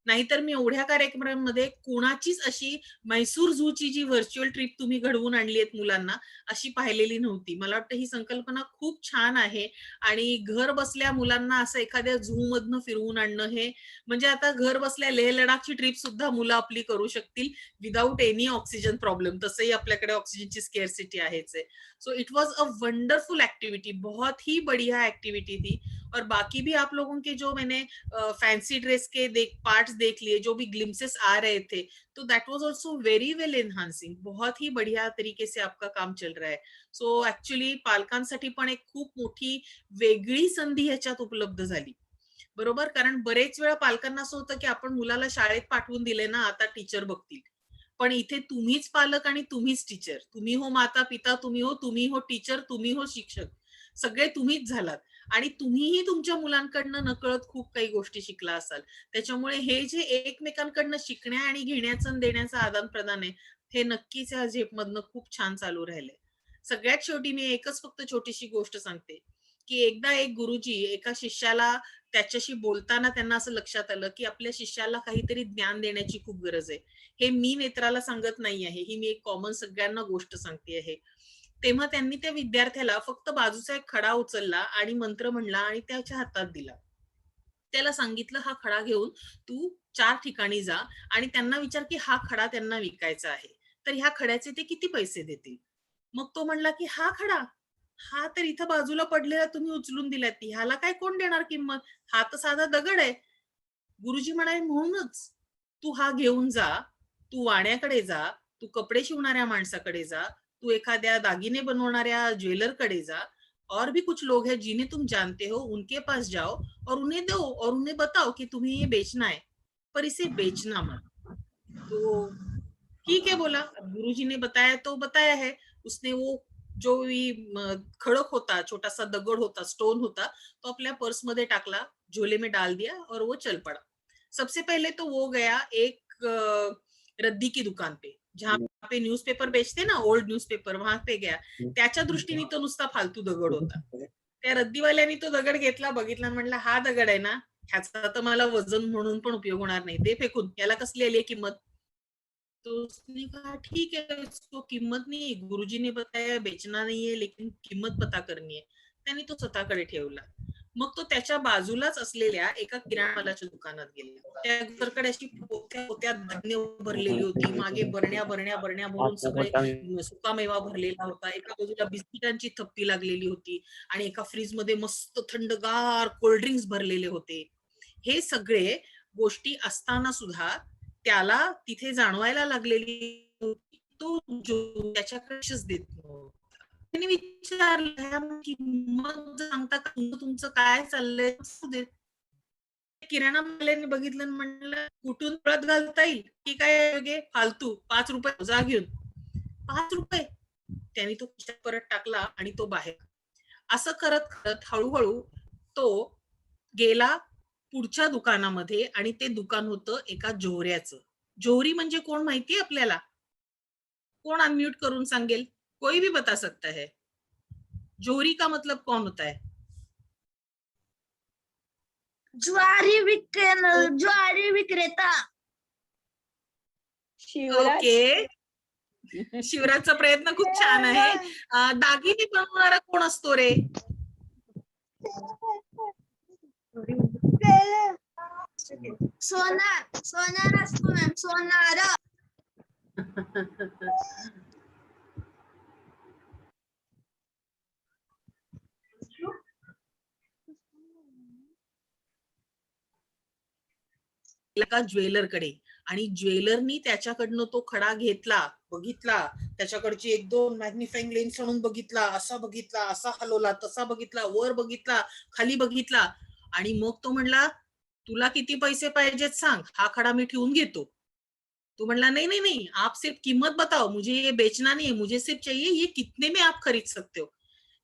नाहीतर मी एवढ्या कार्यक्रमांमध्ये कोणाचीच अशी म्हैसूर झूची जी व्हर्च्युअल ट्रिप तुम्ही घडवून आणली आहेत मुलांना, अशी पाहिलेली नव्हती. मला वाटतं ही संकल्पना खूप छान आहे. आणि घर बसल्या मुलांना असं एखाद्या झू मधनं फिरवून आणणं, हे म्हणजे आता घर बसल्या लेह लडाखची ट्रिप सुद्धा मुलं आपली करू शकतील विदाउट एनी ऑक्सिजन प्रॉब्लेम. तसंही आपल्याकडे ऑक्सिजनची स्केअरसिटी आहेच आहे. So it was a wonderful activity, बहुत ही बढ़िया एक्टिविटी थी. और बाकी भी आप लोगों के जो मैंने फैंसी ड्रेस के पार्ट्स देख लिए, जो भी ग्लिम्सेस आ रहे थे, तो दैट वाज आल्सो वेरी वेल एनहान्सिंग. बहुत ही बढ़िया तरीके से आपका काम चल रहा है. सो ऍक्च्युली पालकांसाठी पण एक खूप मोठी वेगळी संधी ह्याच्यात उपलब्ध झाली, बरोबर. कारण बरेच वेळा पालकांना असं होतं की आपण मुलाला शाळेत पाठवून दिले ना, आता टीचर बघतील. पण इथे तुम्हीच पालक आणि तुम्हीच टीचर, तुम्ही हो माता पिता, तुम्ही हो टीचर, तुम्ही हो शिक्षक, सगळे तुम्हीच झालात. आणि तुम्हीही तुमच्या मुलांकडनं नकळत खूप काही गोष्टी शिकला असाल. त्याच्यामुळे हे जे एकमेकांकडनं शिकण्या आणि घेण्याचं आणि देण्याचं आदान प्रदान आहे, हे नक्कीच या झेपमधनं खूप छान चालू राहिलंय. सगळ्यात शेवटी मी एकच फक्त छोटीशी गोष्ट सांगते की एकदा एक गुरुजी एका शिष्याला त्याच्याशी बोलताना त्यांना असं लक्षात आलं की आपल्या शिष्याला काहीतरी ज्ञान देण्याची खूप गरज आहे. हे मी नेत्राला सांगत नाही आहे, ही मी एक कॉमन सगळ्यांना गोष्ट सांगते आहे. तेव्हा त्यांनी त्या विद्यार्थ्याला फक्त बाजूचा एक खडा उचलला आणि मंत्र म्हणला आणि त्याच्या हातात दिला. त्याला सांगितलं, हा खडा घेऊन तू 4 ठिकाणी जा आणि त्यांना विचार की हा खडा त्यांना विकायचा आहे, तर ह्या खड्याचे ते किती पैसे देतील. मग तो म्हणला की हा खडा, हा तर इथं बाजूला पडलेला तुम्ही उचलून दिलात, ह्याला काय कोण देणार किंमत, हा तर साधा दगड आहे. गुरुजी म्हणाले, म्हणूनच तू हा घेऊन जा, तू वाण्याकडे जा, तू कपडे शिवणाऱ्या माणसाकडे जा, तू एखाद्या दागिने बनवणाऱ्या ज्वेलरकडे जा, और भी कुछ लोग हैं जिन्हें तुम जानते हो, उनके पास जाओ और उन्हें दो और उन्हें बताओ कि तुम्हें ये बेचना है, पर इसे बेचना मत। तो ठीक है बोला, अब गुरुजी ने बताया तो बताया है। उसने वो जो खड़क होता, छोटा सा दगड होता, स्टोन होता, तो अपने पर्स मध्ये टाकला, झोले में डाल दिया और वो चल पड़ा। सबसे पहले तो वो गया एक रद्दी की दुकान पे, जहाँ पे न्यूज़पेपर बेचते ना, ओल्ड न्यूज़पेपर, वहां पे गया। त्याच्या दृष्टीने तो नुसता फालतू दगड होता. त्या रद्दीवाल्याने तो दगड घेतला, बघितला, म्हणला हा दगड आहे ना, ह्याचा तर मला वजन म्हणून पण उपयोग होणार नाही, दे फेकून, याला कसली आली आहे किंमत. तो उसने कहा ठीक है, इसको कीमत नहीं है, गुरुजी ने बताया बेचना नहीं है, लेकिन किंमत पता करनी है. त्यांनी तो स्वतःकडे ठेवला. मग तो त्याच्या बाजूलाच असलेल्या एका किराणामालाच्या दुकानात गेला. त्या घरकडे अशी पोत्या धान्य भरलेली होती, मागे बरण्या भरून सगळे सुकामेवा भरलेला होता. एका बाजूला बिस्किटांची थप्पी लागलेली होती आणि एका फ्रीज मध्ये मस्त थंडगार कोल्ड्रिंक्स भरलेले होते. हे सगळे गोष्टी असताना सुद्धा त्याला तिथे जाणवायला लागलेली होती, तो त्याच्याकडेच देत नव्हता. त्यांनी विचारलं, किंमत सांगता का, तुमचं काय चाललंय. किराणा मालाने बघितलं आणि म्हणलं, कुठून परत घालता येईल की काय गे फालतू, 5 रुपये जा घेऊन. 5 रुपये त्यांनी तो खिशात परत टाकला आणि तो बाहेर. असं करत करत हळूहळू तो गेला पुढच्या दुकानामध्ये आणि ते दुकान होतं एका जोहऱ्याचं. जोहरी म्हणजे कोण माहितीये आपल्याला? कौन अनम्यूट करून सांगेल? कोई भी बता सकता है. जोहरी का मतलब कौन होता है? ज्वारी विक्रेता. ओके, शिवराजचा प्रयत्न खूप छान आहे. दागिने बनवणारा कोण असतो रे? सोनार असतो मॅम, सोनार. एका ज्वेलरकडे, आणि ज्वेलरनी त्याच्याकडनं तो खडा घेतला, बघितला, त्याच्याकडची 1-2 मॅग्निफाइंग लेन्स आणून बघितला, असा हलवला, तसा बघितला, वर बघितला, खाली बघितला, आणि मग तो म्हणला, तुला किती पैसे पाहिजेत सांग, हा खडा मी ठेवून घेतो. तो म्हणला नहीं नहीं नहीं, आप सिर्फ कीमत बताओ, मुझे ये बेचना नहीं है, मुझे सिर्फ चाहिए ये कितने में आप खरीद सकते हो.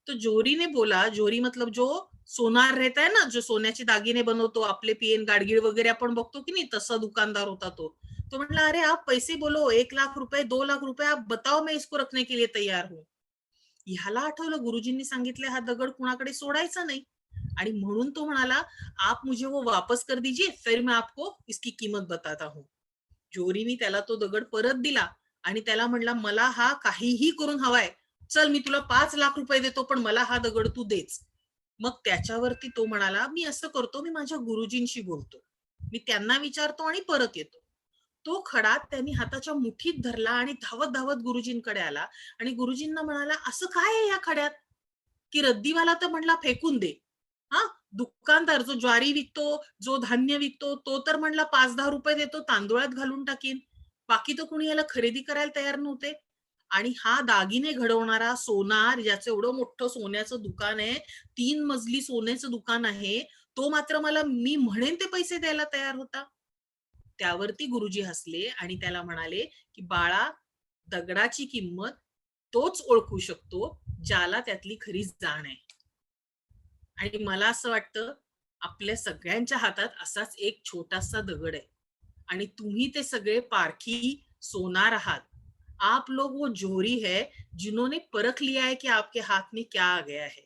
तो जोहरी ने बोला, जोहरी मतलब जो सोनार रहता है ना, जो सोन्याचे दागिने बनवतो, आपले पीएन गाडगीळ वगैरे आपण बघतो की नाही, तसा दुकानदार होता तो. तो म्हणला, अरे आप पैसे बोलो, 1 लाख रुपए, 2 लाख रुपए, आप बताओ, मैं इसको रखने के लिए तैयार हूँ. ह्याला आठवलं गुरुजींनी सांगितले हा दगड कुणाकडे सोडायचा नाही, आणि म्हणून तो म्हणाला, आप मुझे वो वापस कर दीजिए, फिर मैं आपको इसकी कीमत बताता हूँ. जोहरीने त्याला तो दगड परत दिला आणि त्याला म्हणला, मला हा काहीही करून हवाय, चल मी तुला 5 लाख रुपये देतो, पण मला हा दगड तू देच. मग त्याच्यावरती तो म्हणाला, मी असं करतो, मी माझ्या गुरुजींशी बोलतो, मी त्यांना विचारतो आणि परत येतो. तो खडा त्यांनी हाताच्या मुठीत धरला आणि धावत धावत गुरुजींकडे आला आणि गुरुजींना म्हणाला, असं काय आहे या खड्यात, की रद्दीवाला तर म्हणला फेकून दे, हा दुकानदार जो ज्वारी विकतो, जो धान्य विकतो, तो तर म्हणला 5-10 रुपये देतो, तांदूळात घालून टाकीन, बाकी तर कोणी याला खरेदी करायला तयार नव्हते. आणि हा दागिने घडवणारा सोनार, ज्याचं एवढं मोठं सोन्याचं दुकान आहे, 3 मजली सोन्याचं दुकान आहे, तो मात्र मला मी म्हणेन ते पैसे द्यायला तयार होता. त्यावरती गुरुजी हसले आणि त्याला म्हणाले, की बाळा, दगडाची किंमत तोच ओळखू शकतो ज्याला त्यातली खरी जाण आहे. आणि मला असं वाटतं, आपल्या सगळ्यांच्या हातात असाच एक छोटासा दगड आहे आणि तुम्ही ते सगळे पारखी सोनार आहात. आप लोग वो जोहरी है जिन्होंने परख लिया है कि आपके हाथ में क्या आ गया है,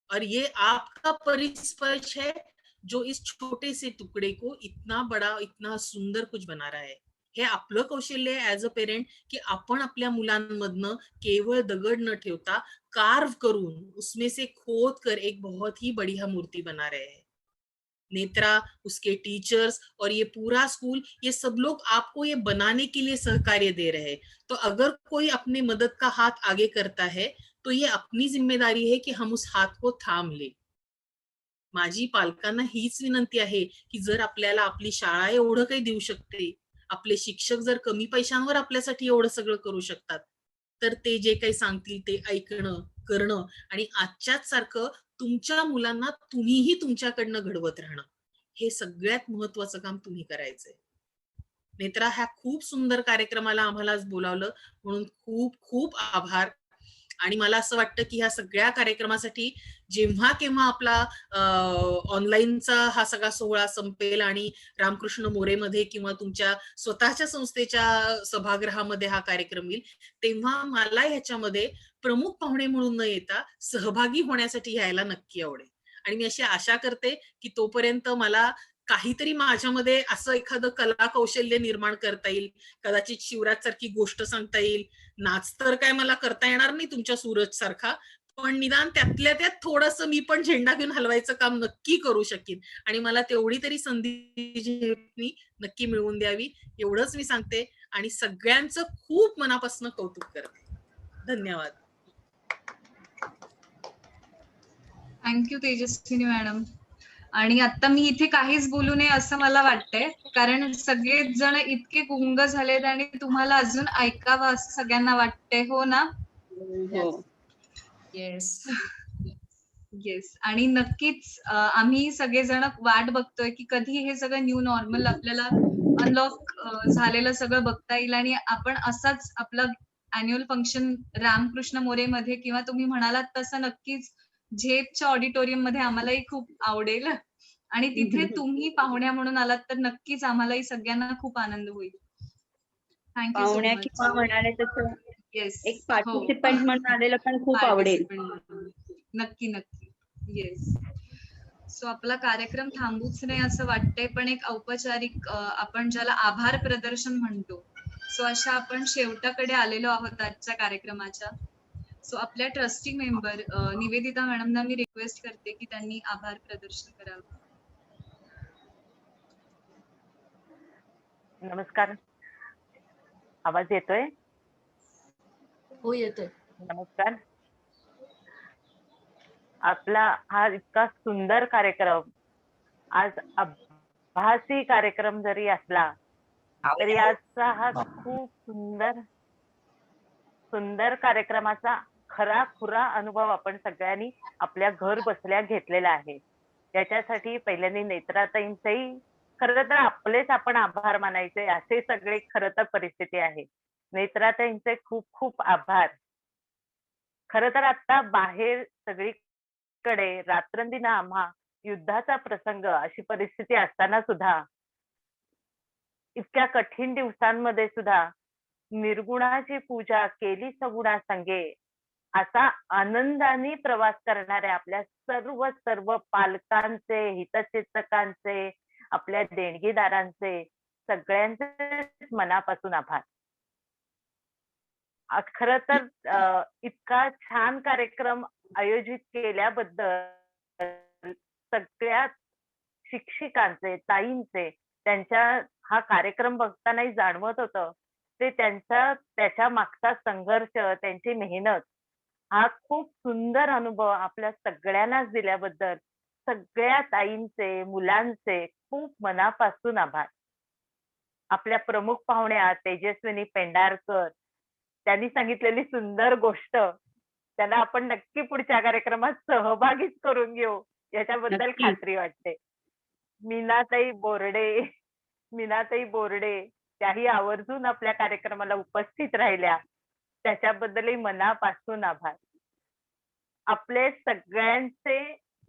और ये आपका परिस्पर्श है जो इस छोटे से टुकड़े को इतना बड़ा, इतना सुंदर कुछ बना रहा है. हे आपलं कौशल्य आहे ऍज अ पेरेंट, की आपण आपल्या मुलांमधनं केवळ दगड न ठेवता कार्व करून उसमें से खोद कर एक बहुत ही बढ़िया मूर्ति बना रहे हैं. नेत्रा, उसके टीचर्स और ये पूरा स्कूल, ये सब लोग आपको ये बनाने के लिए सहकार्य दे रहे हैं. तो अगर कोई अपनी मदद का हाथ आगे करता है, तो ये अपनी जिम्मेदारी है की हम उस हात को थांब ले. माझी पालकांना हीच विनंती आहे, की जर आपल्याला आपली शाळा एवढं काही देऊ शकते, आपले शिक्षक जर कमी पैशांवर आपल्यासाठी एवढं सगळं करू शकतात, तर ते जे काही सांगतील ते ऐकणं, करणं आणि आजच्याच सारखं तुमच्या मुलांना तुम्हीही तुमच्याकडनं घडवत राहणं, हे सगळ्यात महत्वाचं काम तुम्ही करायचंय. नेत्रा, ह्या खूप सुंदर कार्यक्रमाला आम्हाला आज बोलावलं म्हणून खूप खूप आभार. आणि मला असं वाटतं की ह्या सगळ्या कार्यक्रमासाठी जेव्हा केव्हा आपला ऑनलाईनचा हा सगळा सोहळा संपेल आणि रामकृष्ण मोरेमध्ये किंवा तुमच्या स्वतःच्या संस्थेच्या सभागृहामध्ये हा कार्यक्रम येईल, तेव्हा मला ह्याच्यामध्ये प्रमुख पाहुणे म्हणून न येता सहभागी होण्यासाठी यायला नक्की आवडेल. आणि मी अशी आशा करते की तोपर्यंत मला काहीतरी माझ्यामध्ये असं एखादं कला कौशल्य निर्माण करता येईल, कदाचित शिवराज सारखी गोष्ट सांगता येईल. नाच तर काय मला करता येणार नाही तुमच्या सूरज सारखा, पण निदान त्यातल्या त्यात थोडंसं मी पण झेंडा घेऊन हलवायचं काम नक्की करू शकेन आणि मला तेवढी तरी संधी झेपणी नक्की मिळवून द्यावी, एवढंच मी सांगते आणि सगळ्यांचं खूप मनापासून कौतुक करते. धन्यवाद. Thank you Tejaswini madam. आणि आता मी इथे काहीच बोलू नये असं मला वाटतंय, कारण सगळेच जण इतके गुंग झालेत आणि तुम्हाला अजून ऐकावं असं सगळ्यांना वाटतंय, हो ना? हो. येस. येस. आणि नक्कीच आम्ही सगळेजण वाट बघतोय की कधी हे सगळं न्यू नॉर्मल आपल्याला अनलॉक झालेलं सगळं बघता येईल आणि आपण असाच आपला अॅन्युअल फंक्शन रामकृष्ण मोरेमध्ये किंवा तुम्ही म्हणालात तसं नक्कीच झेपच्या ऑडिटोरियम मध्ये आम्हालाही खूप आवडेल आणि तिथे तुम्ही पाहुण्या म्हणून आलात तर नक्कीच आम्हालाही सगळ्यांना खूप आनंद होईल. थँक्यू सो पाहुण्या मच. किंवा म्हणाले तसं येस. एक पार्टिसिपंट म्हणून आलेलं पण खूप आवडेल. नक्की नक्की. येस. सो आपला कार्यक्रम थांबूच नाही असं वाटतंय, पण एक औपचारिक आपण ज्याला आभार प्रदर्शन म्हणतो, सो अशा आपण शेवटाकडे आलेलो आहोत आजच्या कार्यक्रमाच्या. सो आपल्या ट्रस्टी मेंबर निवेदिता मॅडमना मी रिक्वेस्ट करते की त्यांनी आभार प्रदर्शन करावं. नमस्कार, आवाज येतोय? हो येतोय. नमस्कार. आपला हा इतका सुंदर कार्यक्रम, आज आभासी कार्यक्रम जरी असला तरी आजचा हा खूप सुंदर कार्यक्रमाचा खरा खुरा अनुभव आपण सगळ्यांनी आपल्या घर बसल्या घेतलेला आहे. त्याच्यासाठी पहिल्यांदा नेत्राताईंचंही खरं तर आपलेच आपण आभार मानायचे, असे सगळे खरं तर परिस्थिती आहे. नेत्राताईंचे खूप खूप आभार. खरं तर आता बाहेर सगळीकडे रात्रंदिना आम्हा युद्धाचा प्रसंग अशी परिस्थिती असताना सुद्धा इतक्या कठीण दिवसांमध्ये सुद्धा निर्गुणाची पूजा केली सगुणा संगे असा आनंदाने प्रवास करणाऱ्या आपल्या सर्व पालकांचे, हितचिंतकांचे, आपल्या देणगीदारांचे सगळ्यांचे मनापासून आभार. खरं तर इतका छान कार्यक्रम आयोजित केल्याबद्दल सगळ्या शिक्षिकांचे, ताईंचे, त्यांच्या हा कार्यक्रम बघतानाही जाणवत होतं ते त्याच्या मागचा संघर्ष, त्यांची मेहनत, हा खूप सुंदर अनुभव आपल्या सगळ्यांनाच दिल्याबद्दल सगळ्या ताईंचे, मुलांचे खूप मनापासून आभार. आपल्या प्रमुख पाहुण्या तेजस्विनी पेंढारकर, त्यांनी सांगितलेली सुंदर गोष्ट त्यांना आपण नक्की पुढच्या कार्यक्रमात सहभागीच करून घेऊ याच्याबद्दल खात्री वाटते. मीनाताई बोर्डे त्याही आवर्जून आपल्या कार्यक्रमाला उपस्थित राहिल्या, त्याच्याबद्दलही मनापासून आभार. आपले सगळ्यांचे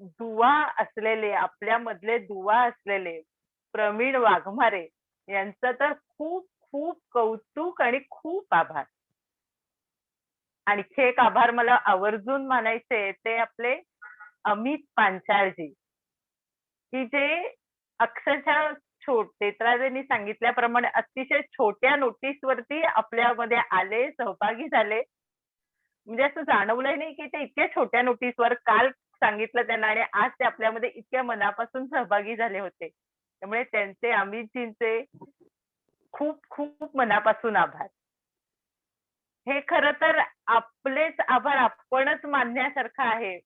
दुवा असलेले, आपल्यामधले दुवा असलेले प्रवीण वाघमारे यांचं तर खूप खूप कौतुक आणि खूप आभार. आणखी एक आभार मला आवर्जून मानायचे ते आपले अमित पांचाळजी, की जे अक्षरशः नेत्राताईंनी सांगितल्याप्रमाणे अतिशय छोट्या नोटीसवरती आपल्यामध्ये आले, सहभागी झाले. म्हणजे असं जाणवलंय नाही की ते इतक्या छोट्या नोटीसवर काल सांगितलं त्यांना आणि आज ते आपल्यामध्ये इतक्या मनापासून सहभागी झाले होते. त्यामुळे त्यांचे, अमितजींचे खूप खूप मनापासून आभार. हे खरं तर आपलेच आभार आपणच मानण्यासारखं आहे.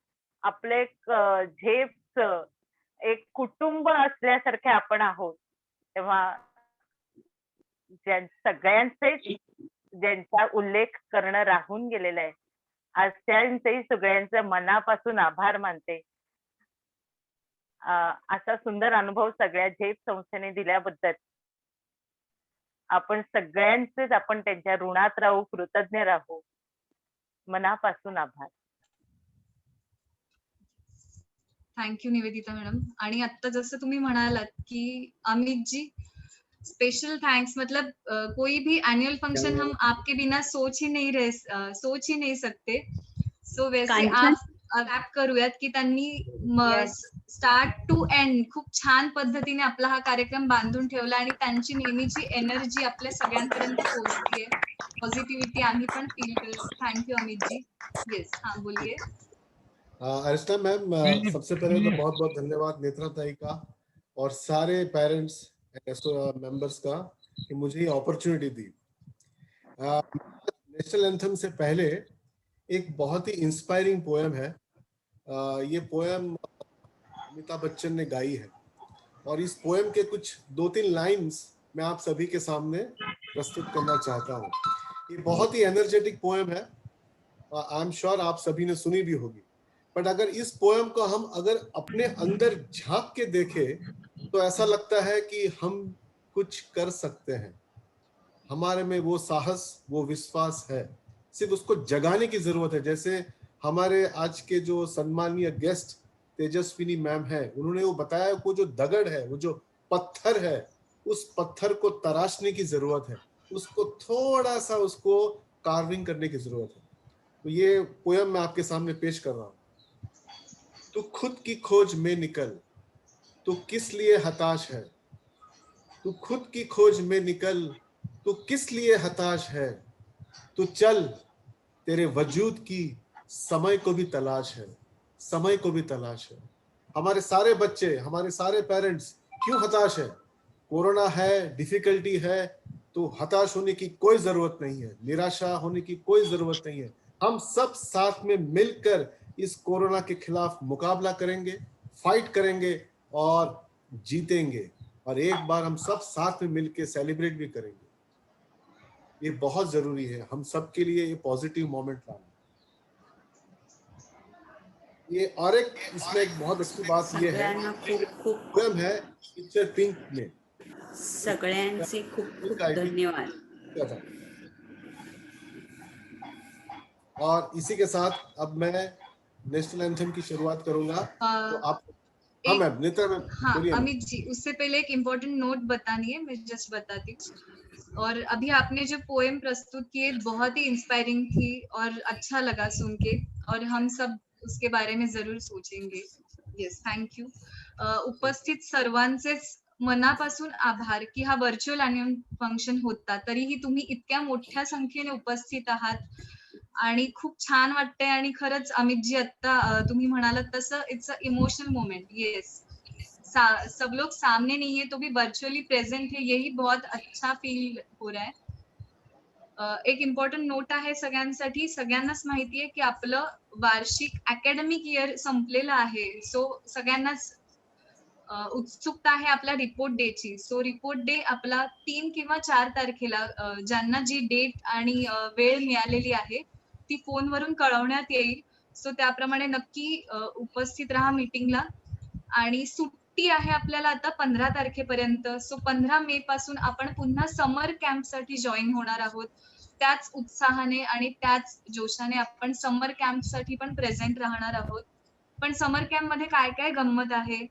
आपले झेपचं एक कुटुंब असल्यासारखे आपण आहोत. तेव्हा सगळ्यांचे ज्यांचा उल्लेख करणं राहून गेलेला आहे अशांचंही सगळ्यांचं मनापासून आभार मानते. असा सुंदर अनुभव सगळ्या झेप संस्थेने दिल्याबद्दल आपण सगळ्यांचेच आपण त्यांच्या ऋणात राहू, कृतज्ञ राहू. मनापासून आभार. Thank you Nivedita madam. आणि आता जसं तुम्ही म्हणालात की अमितजी स्पेशल थैंक्स, मतलब कोई भी एनुअल फंक्शन हम आपके बिना सोच ही नहीं सकते. सो वैसे आज रॅप करूयात की त्यांनी स्टार्ट टू एंड खूप छान पद्धतीने आपला हा कार्यक्रम बांधून ठेवला आणि त्यांची नेहमीची एनर्जी आपल्या सगळ्यांपर्यंत पोहोचतीये. पॉझिटिव्हिटी आम्ही पण फील करतो. थँक्यू अमितजी. येस, हाँ बोलिए. अर्चना मैम, सबसे पहले तो बहुत बहुत धन्यवाद नेत्रा ताई का और सारे पेरेंट्स मेंबर्स का कि मुझे ये अपॉर्चुनिटी दी. नेशनल एंथम से पहले एक बहुत ही इंस्पायरिंग पोएम है. ये पोएम अमिताभ बच्चन ने गाई है और इस पोएम के कुछ 2-3 लाइंस मैं आप सभी के सामने प्रस्तुत करना चाहता हूँ. ये बहुत ही एनर्जेटिक पोएम है. आई एम श्योर आप सभी ने सुनी भी होगी. बट अगर इस पोएम को हम अगर अपने अंदर झांक के देखें तो ऐसा लगता है कि हम कुछ कर सकते हैं. हमारे में वो साहस, वो विश्वास है, सिर्फ उसको जगाने की जरूरत है. जैसे हमारे आज के जो सम्मानीय गेस्ट तेजस्विनी मैम है, उन्होंने वो बताया, वो जो दगड़ है, वो जो पत्थर है, उस पत्थर को तराशने की जरूरत है, उसको थोड़ा सा उसको कार्विंग करने की जरूरत है. तो ये पोएम मैं आपके सामने पेश कर रहा हूँ. तू खुद की खोज में निकल, तू किस लिए हताश है. तू खुद की खोज में निकल, तू किस लिए हताश है. तू चल, तेरे वजूद की समय को भी तलाश है, समय को भी तलाश है. हमारे सारे बच्चे, हमारे सारे पेरेंट्स क्यों हताश है? कोरोना है, डिफिकल्टी है, तो हताश होने की कोई जरूरत नहीं है, निराशा होने की कोई जरूरत नहीं है. हम सब साथ में मिलकर इस कोरोना के खिलाफ मुकाबला करेंगे, फाइट करेंगे और जीतेंगे. और एक बार हम सब साथ में मिलकर सेलिब्रेट भी करेंगे. ये बहुत जरूरी है हम सब के लिए, ये पॉजिटिव मोमेंट लाना. ये और एक इसमें एक बहुत अच्छी बात ये है, पोएम है पिक्चर पिंक में. सगळ्यांचे खूप खूप धन्यवाद. और इसी के साथ अब मैं नेशनल एंथम की शुरुआत करूंगा. तो आप हाँ मैम, नेता मैम. हाँ अमित जी, उससे पहले एक इम्पोर्टेंट नोट बतानी है, मैं जस्ट बताती हूँ. और अभी आपने जो पोएम प्रस्तुत की है बहुत ही इंस्पायरिंग थी और अच्छा लगा सुन के, और हम सब उसके बारे में जरूर सोचेंगे. Yes, thank you. उपस्थित सर्वांचेच मनापासून आभार की हा व्हर्च्युअल एन्युअल फंक्शन होता तरीही तुम्ही इतक्या मोठ्या संख्येने उपस्थित आहात आणि खूप छान वाटतंय. आणि खरंच अमितजी आता तुम्ही म्हणालात तसं it's a emotional moment. Yes, सब लोग सामने नहीं है तो भी वर्चुअली प्रेजेंट है, यही बहुत अच्छा फील हो रहा है. एक इम्पॉर्टंट नोट आहे सगळ्यांसाठी. सगळ्यांनाच माहिती आहे की आपलं वार्षिक अकॅडमिक इयर संपलेलं आहे. सो सगळ्यांनाच उत्सुकता आहे आपल्या रिपोर्ट डेची. सो रिपोर्ट डे आपला 3 किंवा 4 तारखेला ज्यांना जी डेट आणि वेळ मिळालेली आहे ती फोनवरून कळवण्यात येईल. सो त्याप्रमाणे नक्की उपस्थित राहा मीटिंगला. आणि सुट्टी आहे आपल्याला आता 15 तारखेपर्यंत. सो 15 मे पासून आपण पुन्हा समर कॅम्प साठी जॉईन होणार आहोत. त्याच उत्साहाने आणि त्याच जोशाने आपण समर कॅम्प साठी पण प्रेझेंट राहणार आहोत. पण समर कॅम्प मध्ये काय काय गंमत आहे,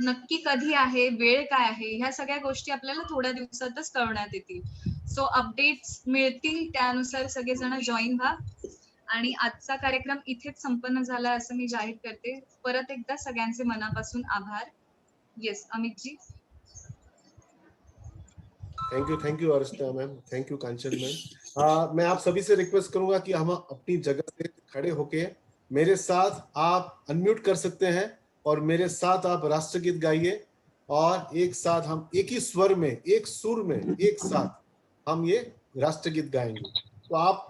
नक्की कधी आहे, वेळ काय आहे, ह्या सगळ्या गोष्टी आपल्याला थोड्या दिवसातच कळवण्यात येतील. सो अपडेट्स मिळतील, त्यानुसार सगळेजण जॉईन व्हा. आणि आजचा कार्यक्रम इथेच संपन्न झाला असं मी जाहीर करते. परत एकदा सगळ्यांचे मनापासून आभार. Yes अमितजी. Thank you Archana ma'am, thank you Kanchan ma'am. मैं आप सभी से रिक्वेस्ट करूंगा कि हम अपनी जगह से खड़े होके मेरे साथ आप अनम्यूट कर सकते हैं और मेरे साथ आप राष्ट्रगीत गाइए और एक साथ हम एक ही स्वर में, एक सुर में, एक साथ हम ये राष्ट्रगीत गाएंगे. तो आप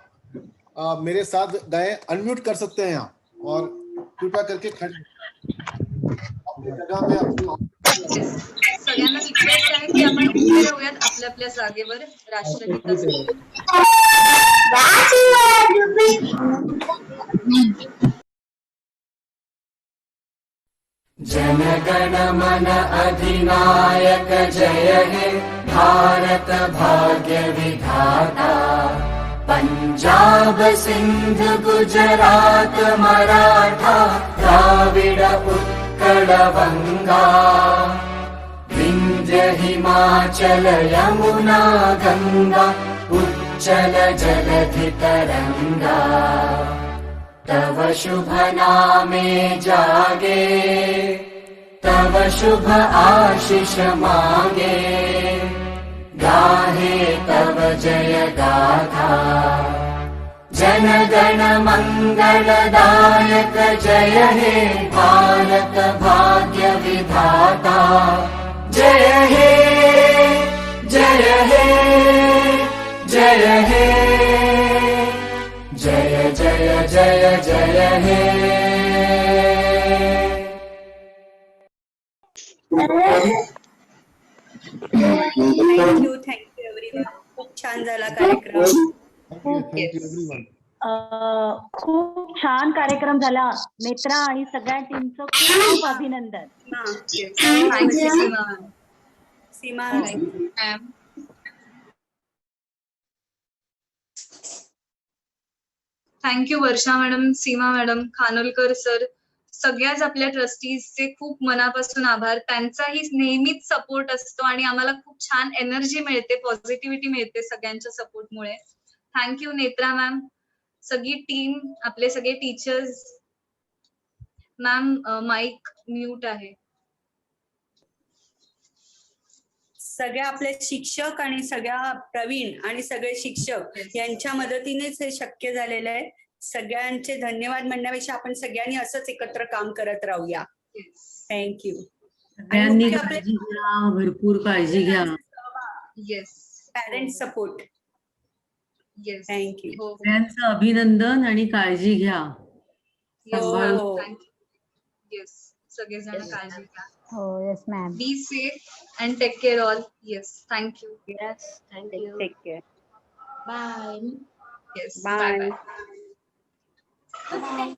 मेरे साथ गाएं, अनम्यूट कर सकते हैं आप और कृपया करके खड़े अपनी जगह में अपनी. सगळ्यांना रिक्वेस्ट आहे की आपण उभे राहूयात आपल्या आपल्या जागेवर राष्ट्रगीतासाठी. जनगण मन अधिनायक जय हे भारत भाग्य विधाता। पंजाब सिंध गुजरात मराठा द्राविड उत्कल बंगा। विंध्य हिमाचल यमुना गंगा उच्चल जलधि तरंगा। तव शुभ नामे जागे तव शुभ आशीष मांगे। गाहे तव जय गाथा जन गण मंगलदायक जय हे भारत भाग्य विधाता। जय हे जय हे जय हे जय जय जय जय हे। Thank you everyone. खूप छान झाला कार्यक्रम. Thank you everyone. खूप छान कार्यक्रम झाला. नेत्रा आणि सगळ्या टीमचं खूप अभिनंदन. सीमा थँक्यू वर्षा मॅडम, सीमा मॅडम, खानोलकर सर, सगळ्याच आपल्या ट्रस्टीजचे खूप मनापासून आभार. त्यांचाही नेहमीच सपोर्ट असतो आणि आम्हाला खूप छान एनर्जी मिळते, पॉझिटिव्हिटी मिळते सगळ्यांच्या सपोर्टमुळे. थँक्यू नेत्रा मॅम, सगळी टीम, आपले सगळे टीचर्स. मॅम माईक म्यूट आहे. सगळ्या आपले शिक्षक आणि सगळ्या प्रवीण आणि सगळे शिक्षक यांच्या मदतीनेच हे शक्य झालेलं आहे. सगळ्यांचे धन्यवाद म्हणण्यापेक्षा आपण सगळ्यांनी असंच एकत्र काम करत राहूया. थँक्यू. सगळ्यांनी काळजी घ्या, भरपूर काळजी घ्या. Yes, parents support. Yes, thank you. सगळ्यांचं अभिनंदन आणि काळजी घ्या. येस, सगळेजण काळजी घ्या. हो yes ma'am. Be safe and take care all. Yes, thank you. Yes, thank you. Take care. Bye. Yes, bye. Bye.